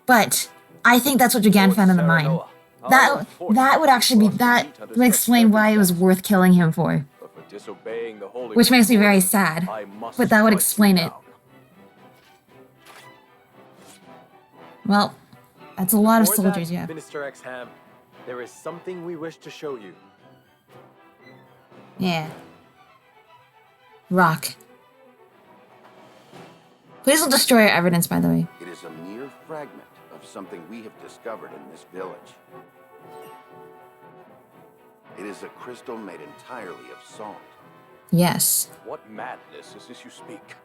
But I think that's what Dragan found in the mine. That would actually be... That would explain why it was worth killing him for. Which makes me very sad. But that would explain it. Well, that's a lot of soldiers, yeah. Minister Exham, there is something we wish to show you. Yeah. Rock. Please don't destroy our evidence, by the way. It is a mere fragment of something we have discovered in this village. It is a crystal made entirely of salt. Yes. What madness is this you speak?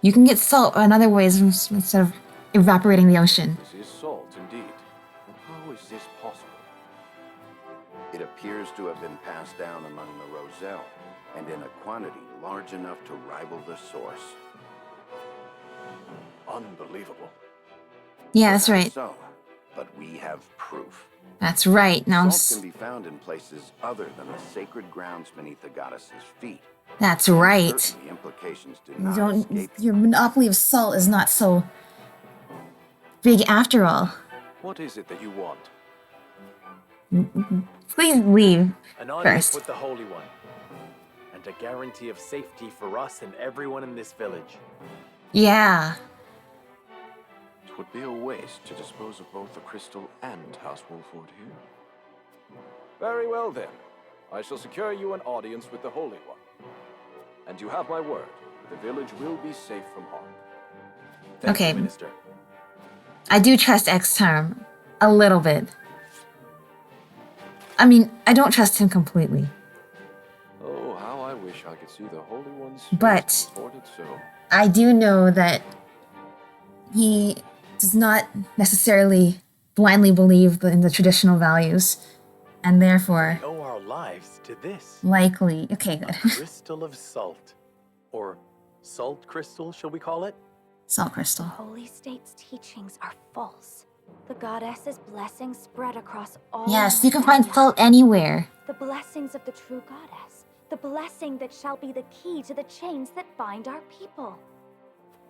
You can get salt in other ways instead of evaporating the ocean. This is salt, indeed. But how is this possible? It appears to have been passed down among the Roselle, and in a quantity large enough to rival the source. Unbelievable. Yeah, that's right. So, but we have proof. That's right. Now I'm Salt can be found in places other than the sacred grounds beneath the goddess's feet. That's right. Certainly implications do You not don't. escape. Your monopoly of salt is not so big after all. What is it that you want? Please leave An audience first. with the Holy One. And a guarantee of safety for us and everyone in this village. Yeah. It would be a waste to dispose of both the crystal and House Wolford here. Very well then. I shall secure you an audience with the Holy One. And you have my word, the village will be safe from harm. Thank Okay. you, Minister. I do trust X-Term a little bit. I mean, I don't trust him completely. Oh, how I wish I could see the Holy One's But face toward it so. I do know that he does not necessarily blindly believe in the traditional values, and therefore We owe our lives to this. likely... Okay, good. Crystal of salt. Or salt crystal, shall we call it? Salt crystal. Holy State's teachings are false. The goddess's blessings spread across all. Yes, you can find salt anywhere. The blessings of the true goddess. The blessing that shall be the key to the chains that bind our people.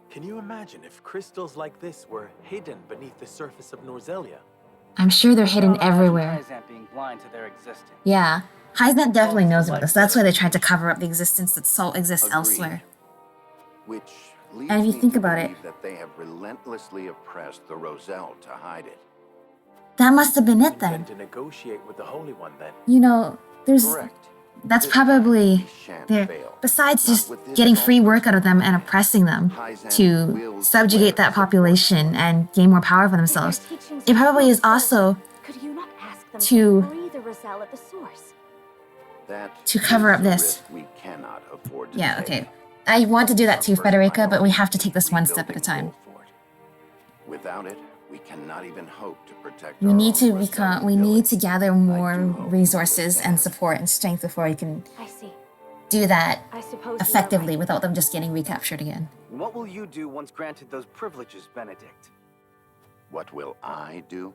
Can you imagine if crystals like this were hidden beneath the surface of Norzelia? I'm sure they're hidden everywhere. Hyzant being blind to their existence. Yeah. Hyzant definitely knows about this. That's why they tried to cover up the existence that salt exists Agreed. elsewhere. Which leads And if you me think to about it- believe that they have relentlessly oppressed the Roselle to hide it. That must have been it then. And to negotiate with the Holy One then. You know, there's... Correct. That's probably... Shan't There. fail. Besides Not just with this getting free salt work out of them and oppressing them Hyzant to will subjugate swear that population and gain more power for themselves, If their teachings it are probably is false, also could you not ask them to- free the Roselle at the source? That to cover is up a this. risk we cannot afford to Yeah, take. okay. I want to do that too, Our first Frederica, but we priority have to is take this one step at a rebuilding time. Wolford. Without it, we cannot even hope to protect We our need own to become... Rosellan We need village. to gather more do hope you resources and understand. support and strength before we can I see. do that I suppose you are effectively right. without them just getting recaptured again. What will you do once granted those privileges, Benedict? What will I do?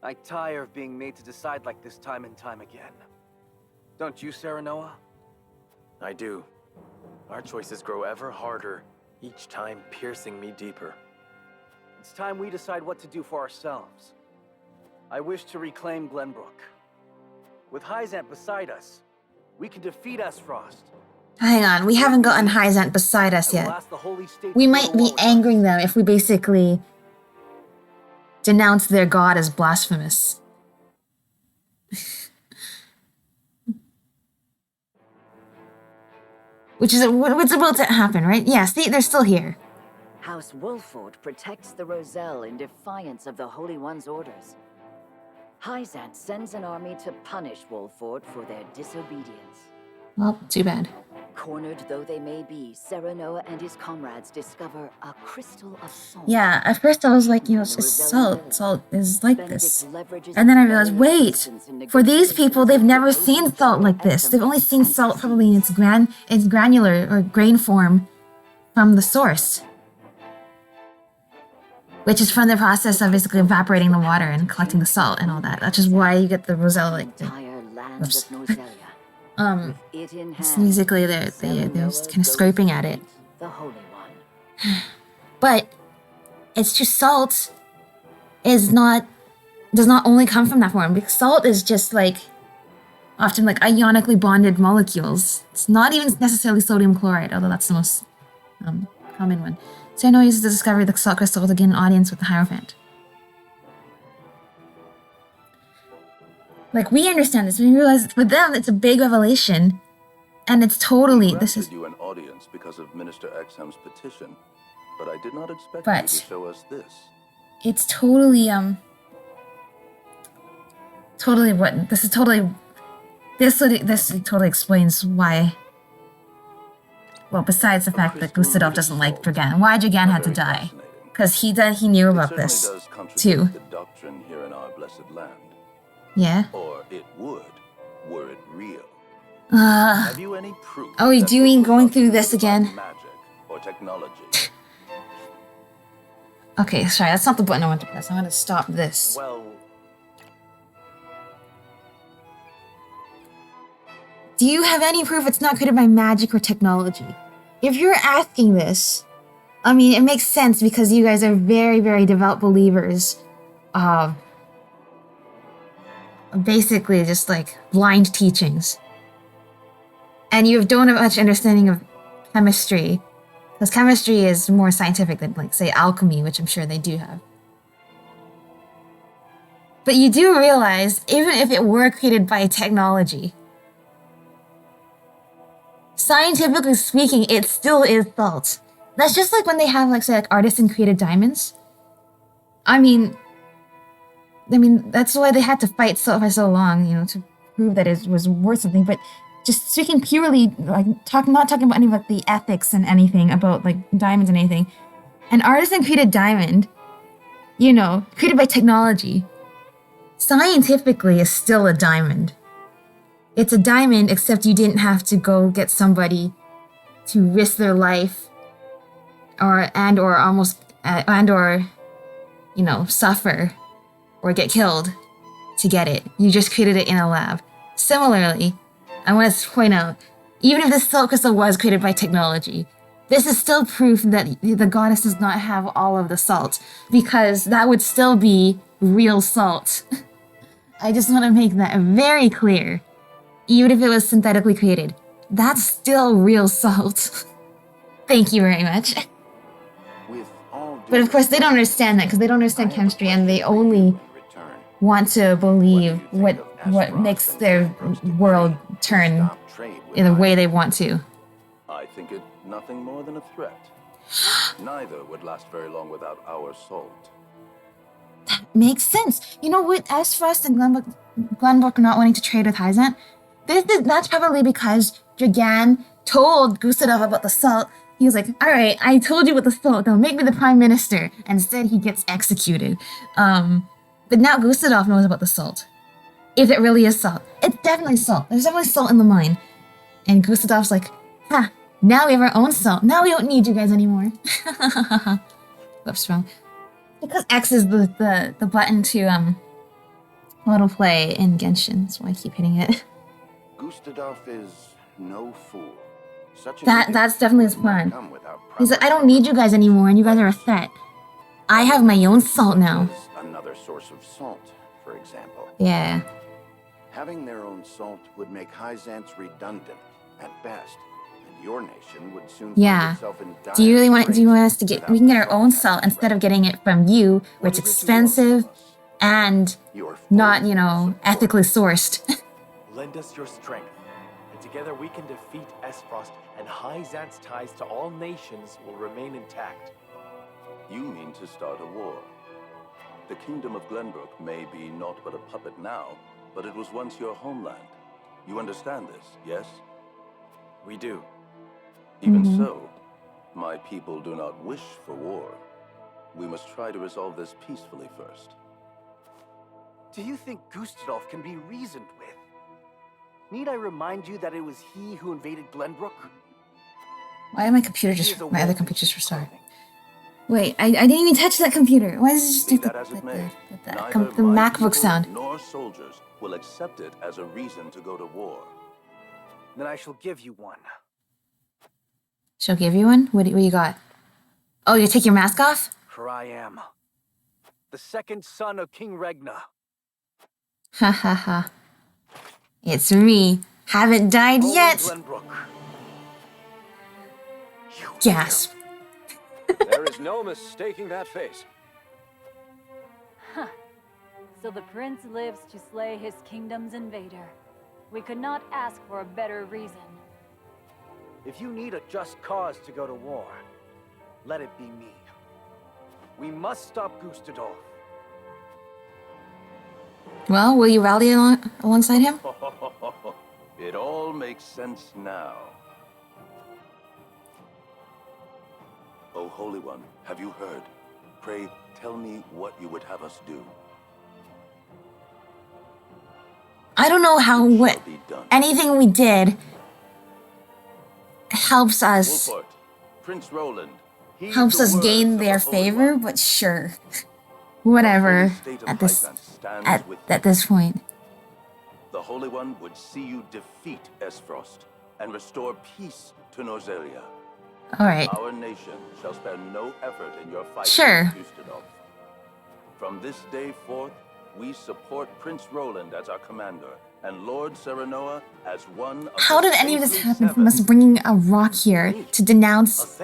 I tire of being made to decide like this time and time again. Don't you, Serenoa? I do. Our choices grow ever harder, each time piercing me deeper. It's time we decide what to do for ourselves. I wish to reclaim Glenbrook. With Hyzant beside us, we can defeat Esfrost. Hang on, we haven't gotten Hyzant beside us And we'll yet. ask the Holy State We to might go to be war with angering us. them if we basically denounce their god as blasphemous. Which is what's about to happen, right? Yeah, see, they're still here. House Wolford protects the Roselle in defiance of the Holy One's orders. Hyzant sends an army to punish Wolford for their disobedience. Well, too bad. Cornered though they may be, Serenoa and his comrades discover a crystal of salt. Yeah, at first I was like, it's salt. Salt is like this. And then I realized, wait, for these people, they've never seen salt like this. They've only seen salt probably in its granular or grain form from the source. Which is from the process of basically evaporating the water and collecting the salt and all that. That's just why you get the Roselle like oops. It's basically they're just kind of scraping at it. The Holy One. But it's just salt does not only come from that form, because salt is just like often like ionically bonded molecules. It's not even necessarily sodium chloride, although that's the most common one. So I know he uses to discover the salt crystal to gain an audience with the Hierophant. Like, we understand this, we realize for them it's a big revelation, and it's totally this is. You an audience because of Minister Exham's petition, but I did not expect But- you to show us this. It's totally totally what this is totally this totally explains why. Well, besides the fact that Gustave doesn't like Dragan, why Dragan had to die, because he knew about this too. The doctrine here in our blessed land. Yeah. Or it would, were it real. Have you any proof? Oh, you doing going through this again? Magic or technology. Okay, sorry, that's not the button I want to press. I want to stop this. Well, Do you have any proof it's not created by magic or technology? If you're asking this, I mean, it makes sense because you guys are very, very devout believers of basically just like blind teachings. And you don't have much understanding of chemistry, because chemistry is more scientific than, like, say, alchemy, which I'm sure they do have. But you do realize, even if it were created by technology, scientifically speaking, it still is salt. That's just like when they have, like, say, like artisan created diamonds. I mean, that's why they had to fight for so long, to prove that it was worth something. But just speaking purely, like, not talking about any of like the ethics and anything about like diamonds and anything. An artisan created diamond, created by technology, scientifically is still a diamond. It's a diamond, except you didn't have to go get somebody to risk their life or suffer or get killed to get it. You just created it in a lab. Similarly, I want to point out, even if this salt crystal was created by technology, this is still proof that the goddess does not have all of the salt, because that would still be real salt. I just want to make that very clear. Even if it was synthetically created, that's still real salt. Thank you very much. But of course, they don't understand that because they don't understand chemistry, and they only want to believe what makes their world turn in the way they want to. I think it nothing more than a threat. Neither would last very long without our salt. That makes sense. You know what? As Frost and Glenbrook are not wanting to trade with Hyzant, that's probably because Dragan told Gustave about the salt. He was like, all right, I told you about the salt. Now make me the prime minister. And instead, he gets executed. But now Gustave knows about the salt. If it really is salt. It's definitely salt. There's definitely salt in the mine. And Gustave's like, now we have our own salt. Now we don't need you guys anymore. Whoops, wrong. Because X is the button to auto play in Genshin. That's why I keep hitting it. Gustave is no fool. That's definitely his plan. He's like, I don't need you guys anymore, and you guys are a threat. I have my own salt now. Another source of salt, for example. Yeah. Having their own salt would make Hyzant's redundant at best, and your nation would soon find itself in dire Do you want us to straits we can get our own salt instead of getting it from you, where it's expensive and not, ethically sourced. lend us your strength, and Together we can defeat Esfrost, and Hyzant's ties to all nations will remain intact. You mean to start a war. The kingdom of Glenbrook may be naught but a puppet now, but it was once your homeland. You understand this, yes? We do. Even so, my people do not wish for war. We must try to resolve this peacefully first. Do you think Gustadolf can be reasoned with? Need I remind you that it was he who invaded Glenbrook? Why did my computer just... My other computer just restarted. Wait, I didn't even touch that computer. Why does it just do the MacBook sound? Nor soldiers will accept it as a reason to go to war. Then I shall give you one. She'll give you one? What do you got? Oh, you take your mask off? For I am the second son of King Regna. Ha ha ha. It's me. Haven't died yet. Gasp. There is no mistaking that face. Huh. So the prince lives to slay his kingdom's invader. We could not ask for a better reason. If you need a just cause to go to war, let it be me. We must stop Gustadolf. Well, will you rally alongside him? It all makes sense now. O Holy One, have you heard? Pray, tell me what you would have us do. I don't know how anything we did helps us Wolfort, Prince Roland, helps us gain their favor, but sure. Whatever at this point. The Holy One would see you defeat Esfrost and restore peace to Nozelia. Alright. Our nation shall spare no effort in your fight Sure. against Gustadolf. From this day forth, we support Prince Roland as our commander, and Lord Serenoa as one of How the did any of this faithful happen from us bringing a rock here to denounce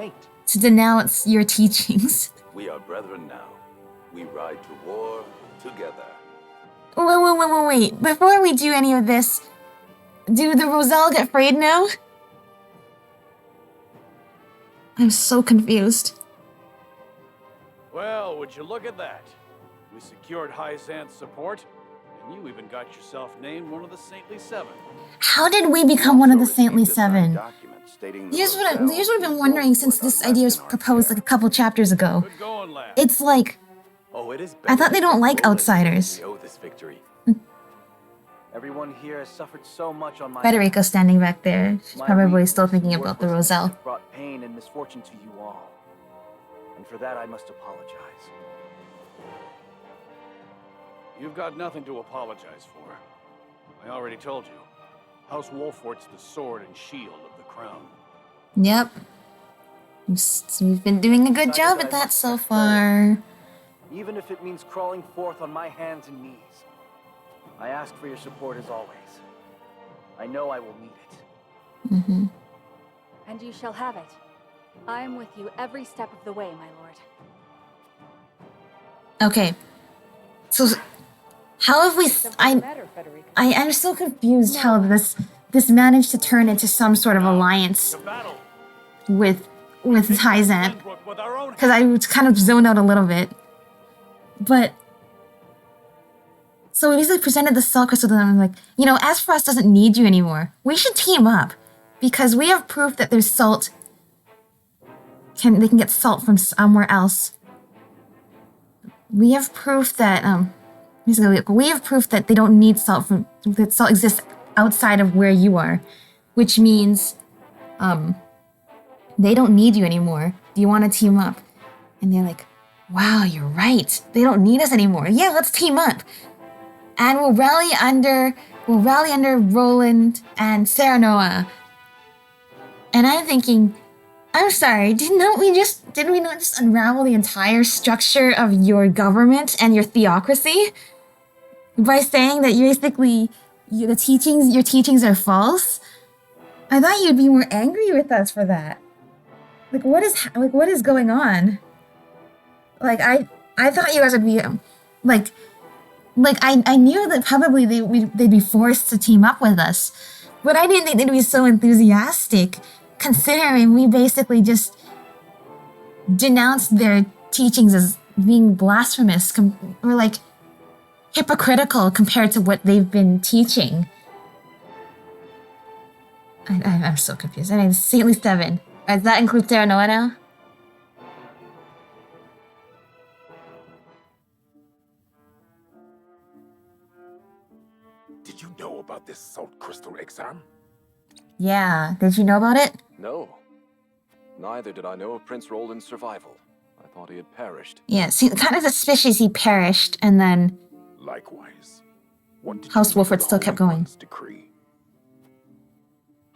your teachings? We are brethren now. We ride to war together. Wait. Before we do any of this, do the Roselle get frayed now? I'm so confused. Well, would you look at that? We secured Hyzant's support, and you even got yourself named one of the Saintly Seven. How did we become one of the Saintly Seven? Here's what I've been wondering since this idea was proposed like a couple chapters ago. It's like, I thought they don't like outsiders. We owe this victory. Everyone here has suffered so much on my Federico's standing back there. She's My probably weakness still thinking and about the worthlessness Roselle. have brought pain and misfortune to you all. And for that I must apologize. You've got nothing to apologize for. I already told you. House Wolfort's the sword and shield of the crown. Yep. We've been doing a good job at that so far. Even if it means crawling forth on my hands and knees. I ask for your support as always. I know I will need it. Mm-hmm. And you shall have it. I am with you every step of the way, my lord. Okay. So, how have we... I'm so confused how this managed to turn into some sort of alliance with Hyzant. Because I was kind of zoned out a little bit. But... So we basically presented the Salt Crystal to them and like, you know, Esfrost doesn't need you anymore. We should team up. Because we have proof that there's salt... They can get salt from somewhere else. We have proof that, we have proof that they don't need salt that salt exists outside of where you are. Which means, they don't need you anymore. Do you want to team up? And they're like, wow, you're right. They don't need us anymore. Yeah, let's team up. And we'll rally under Roland and Serenoa. And I'm thinking, I'm sorry, did we not just unravel the entire structure of your government and your theocracy? By saying that your teachings are false? I thought you'd be more angry with us for that. What is going on? I thought you guys would be I knew that probably they'd be forced to team up with us, But I didn't think they'd be so enthusiastic, considering we basically just denounced their teachings as being blasphemous, or like hypocritical compared to what they've been teaching. I'm so confused. I mean, Saintly 7. Does that include Terra Nova now? Did you know about this Salt Crystal exam? Yeah. Did you know about it? No. Neither did I know of Prince Roland's survival. I thought he had perished. Yeah, see, kind of suspicious he perished, and then Likewise. What did House you make of Wolford the still Holy kept going. One's decree?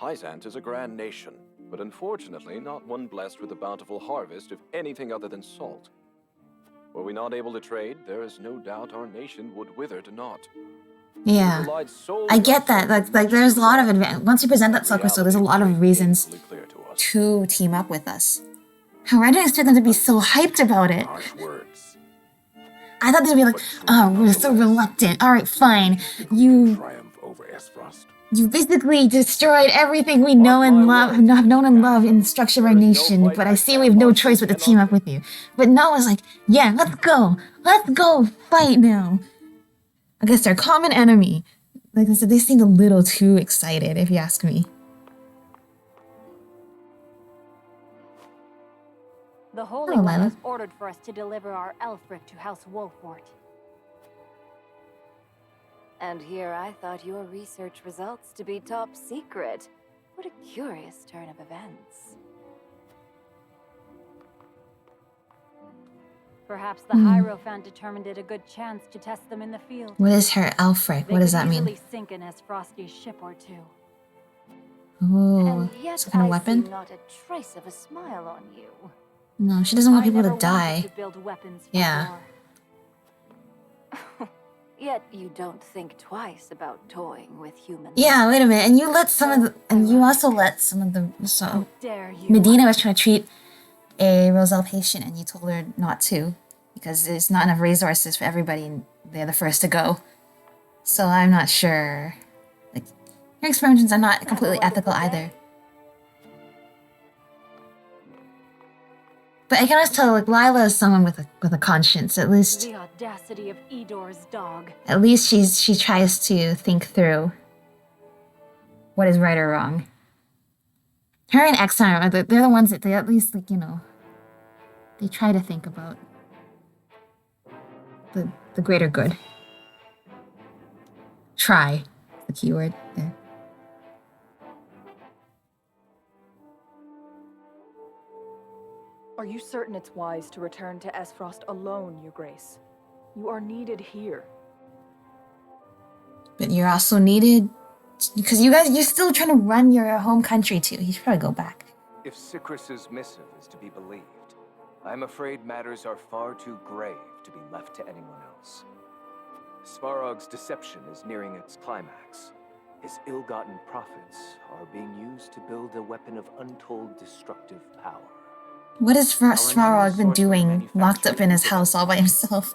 Hyzant is a grand nation, but unfortunately not one blessed with a bountiful harvest of anything other than salt. Were we not able to trade, there is no doubt our nation would wither to naught. yeah, I get that. Like there's a lot of advantage. Once you present that Salt Crystal, there's a lot of reasons to team up with us. However, I didn't expect them to be so hyped about it. Harsh words. I thought they'd be like, "Oh, we're so reluctant. All right, fine. You Triumph over Esfrost. basically destroyed everything we know and love, have known and love in the structure of our nation. But I see we have no choice but to team up with you." But Noah's like, "Yeah, let's go fight now against our common enemy." Like I said, they seemed a little too excited, if you ask me. The Holy Hello, One Lila. has ordered for us to deliver our Elfric to House Wolfort. And here I thought your research results to be top secret. What a curious turn of events. Perhaps the Hierophant determined it a good chance to test them in the field. What is her Alfric? What does that mean? They could easily sink an Esfrosti's ship or two. Oh, And yet some kind of I weapon? see not a trace of a smile on you. No, she doesn't want I people never to die. wanted to build weapons for Yeah. war. Yet you don't think twice about toying with humans. Yeah, wait a minute. And you let some of the, and you also let some of the, so Dare you? Medina was trying to treat a Roselle patient and you told her not to because there's not enough resources for everybody and they're the first to go. So I'm not sure. Like, your experiments are not completely ethical either. But I can always tell, like, Lila is someone with a conscience. At least The audacity of Edor's dog. she tries to think through what is right or wrong. Her and Exxon, they're the ones that they at least, like, you know, they try to think about the greater good. Try, the keyword there. Are you certain it's wise to return to Esfrost alone, Your Grace? You are needed here. But you're also needed because you're still trying to run your home country too. You should probably go back. If Sikrus's missive is to be believed, I'm afraid matters are far too grave to be left to anyone else. Svarog's deception is nearing its climax. His ill-gotten profits are being used to build a weapon of untold destructive power. What has Svarog been doing locked up in his house all by himself?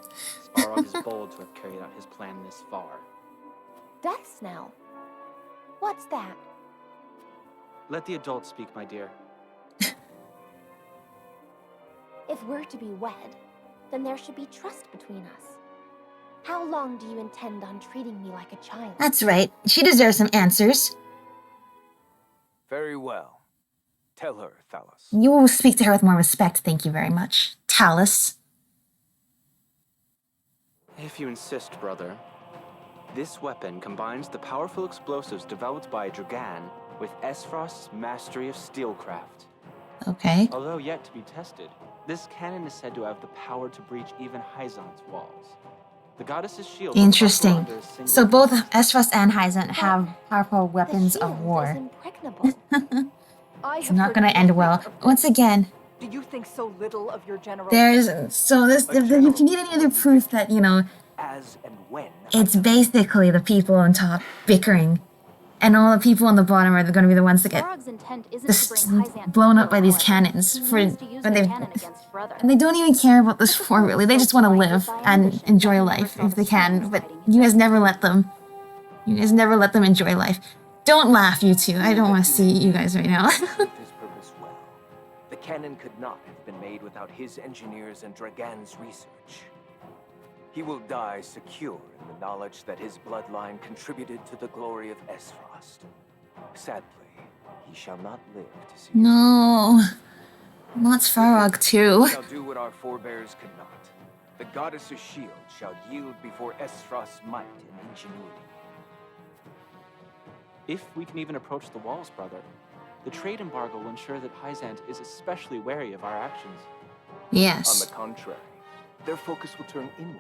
Svarog is bold to have carried out his plan this far. Death Snell? What's that? Let the adults speak, my dear. If we're to be wed, then there should be trust between us. How long do you intend on treating me like a child? That's right. She deserves some answers. Very well. Tell her, Thalos. You will speak to her with more respect, thank you very much. Talus. If you insist, brother. This weapon combines the powerful explosives developed by Dragan with Esfrost's mastery of steelcraft. Okay. Although yet to be tested, this cannon is said to have the power to breach even Hyzant's walls. The goddess's shield... Interesting. So both Esfrost and Hyzant have powerful weapons of war. It's not going to end well. Once again, Do you think so little of your general? if you need any other proof that, you know, As and when it's basically the people on top bickering, and all the people on the bottom are going to be the ones that get Svarog's intent isn't to bring Hyzant blown up by these cannons and they don't even care about this war really. They just want to live and enjoy life if they can. But you guys never let them. You guys never let them enjoy life. Don't laugh, you two. I don't want to see you guys right now. His purpose well. The cannon could not have been made without his engineers and Dragan's research. He will die secure in the knowledge that his bloodline contributed to the glory of Esfrost. Sadly, he shall not live to see. No. Not Svarog too. We shall do what our forebears could not. The goddess's shield shall yield before Esfrost's might and ingenuity. If we can even approach the walls, brother, the trade embargo will ensure that Hyzant is especially wary of our actions. Yes. On the contrary, their focus will turn inward.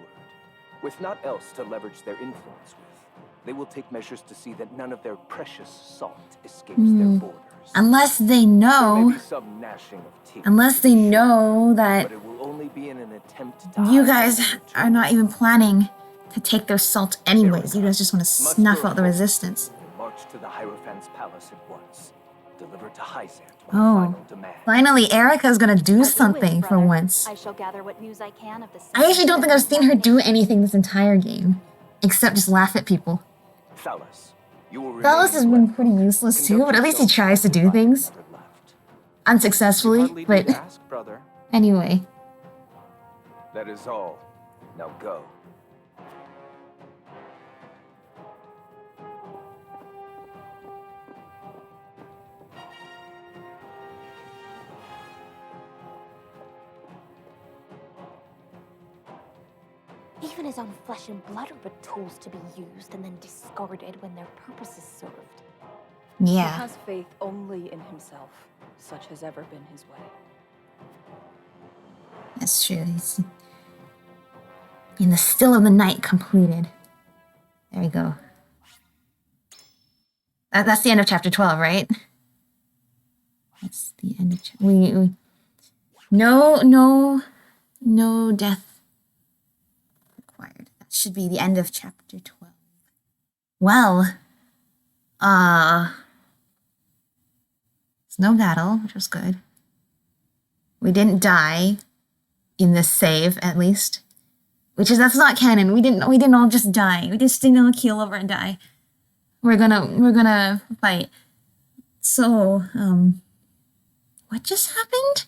With naught else to leverage their influence with, they will take measures to see that none of their precious salt escapes their borders. Unless they There may know, be some gnashing of teeth, unless they know that but it will only be in an attempt to you hide guys are not even planning to take their salt anyways. You guys just want to snuff out the resistance. and march to the Hierophant's palace at once. Deliver to Hyzant my Oh, final demand. finally, Erica's gonna do something for once. I shall gather what news I can of the I actually don't think I've seen her do anything this entire game, except just laugh at people. Thalos, you will Thalos has been pretty useless too, but at least he tries to do things. Unsuccessfully, hardly but need ask, brother. anyway. That is all. Now go. Even his own flesh and blood are but tools to be used and then discarded when their purpose is served. He Yeah. has faith only in himself. Such has ever been his way. That's true. He's in the still of the night completed. There we go. That's the end of chapter 12, right? That's the end of we no death required. That should be the end of chapter 12. Well, it's no battle, which was good. We didn't die in this save, at least. That's not canon. We didn't all just die. We just didn't all keel over and die. We're gonna fight. So, what just happened?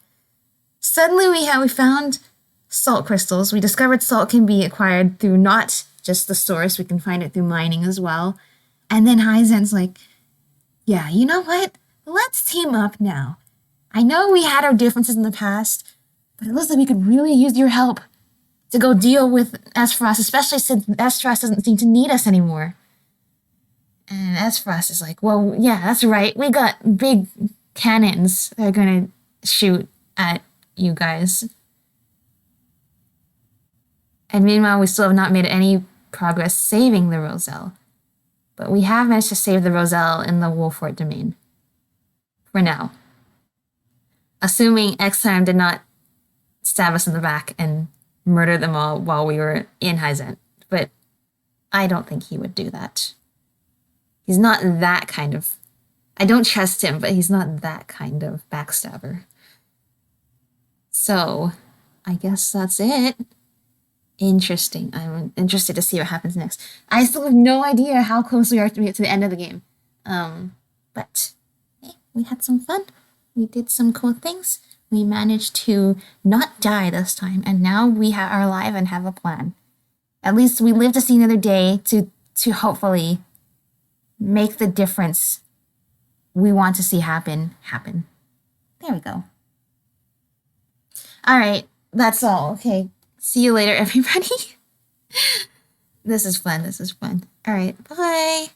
Suddenly we found salt crystals. We discovered salt can be acquired through not just the source, we can find it through mining as well. And then Hyzant's like, yeah, you know what? Let's team up now. I know we had our differences in the past, but it looks like we could really use your help to go deal with Esfrost, especially since Esfrost doesn't seem to need us anymore. And Esfrost is like, well, yeah, that's right. We got big cannons that are gonna shoot at you guys. And meanwhile, we still have not made any progress saving the Roselle. But we have managed to save the Roselle in the Wolfort domain. For now. Assuming Exarm did not stab us in the back and murder them all while we were in Hyzant. But I don't think he would do that. He's not that kind of... I don't trust him, but he's not that kind of backstabber. So, I guess that's it. Interesting. I'm interested to see what happens next. I still have no idea how close we are to the end of the game. But hey, we had some fun. We did some cool things. We managed to not die this time, and now we are alive and have a plan. At least we live to see another day to hopefully make the difference we want to see happen. There we go. All right, that's all. Okay, see you later, everybody. This is fun. All right, bye.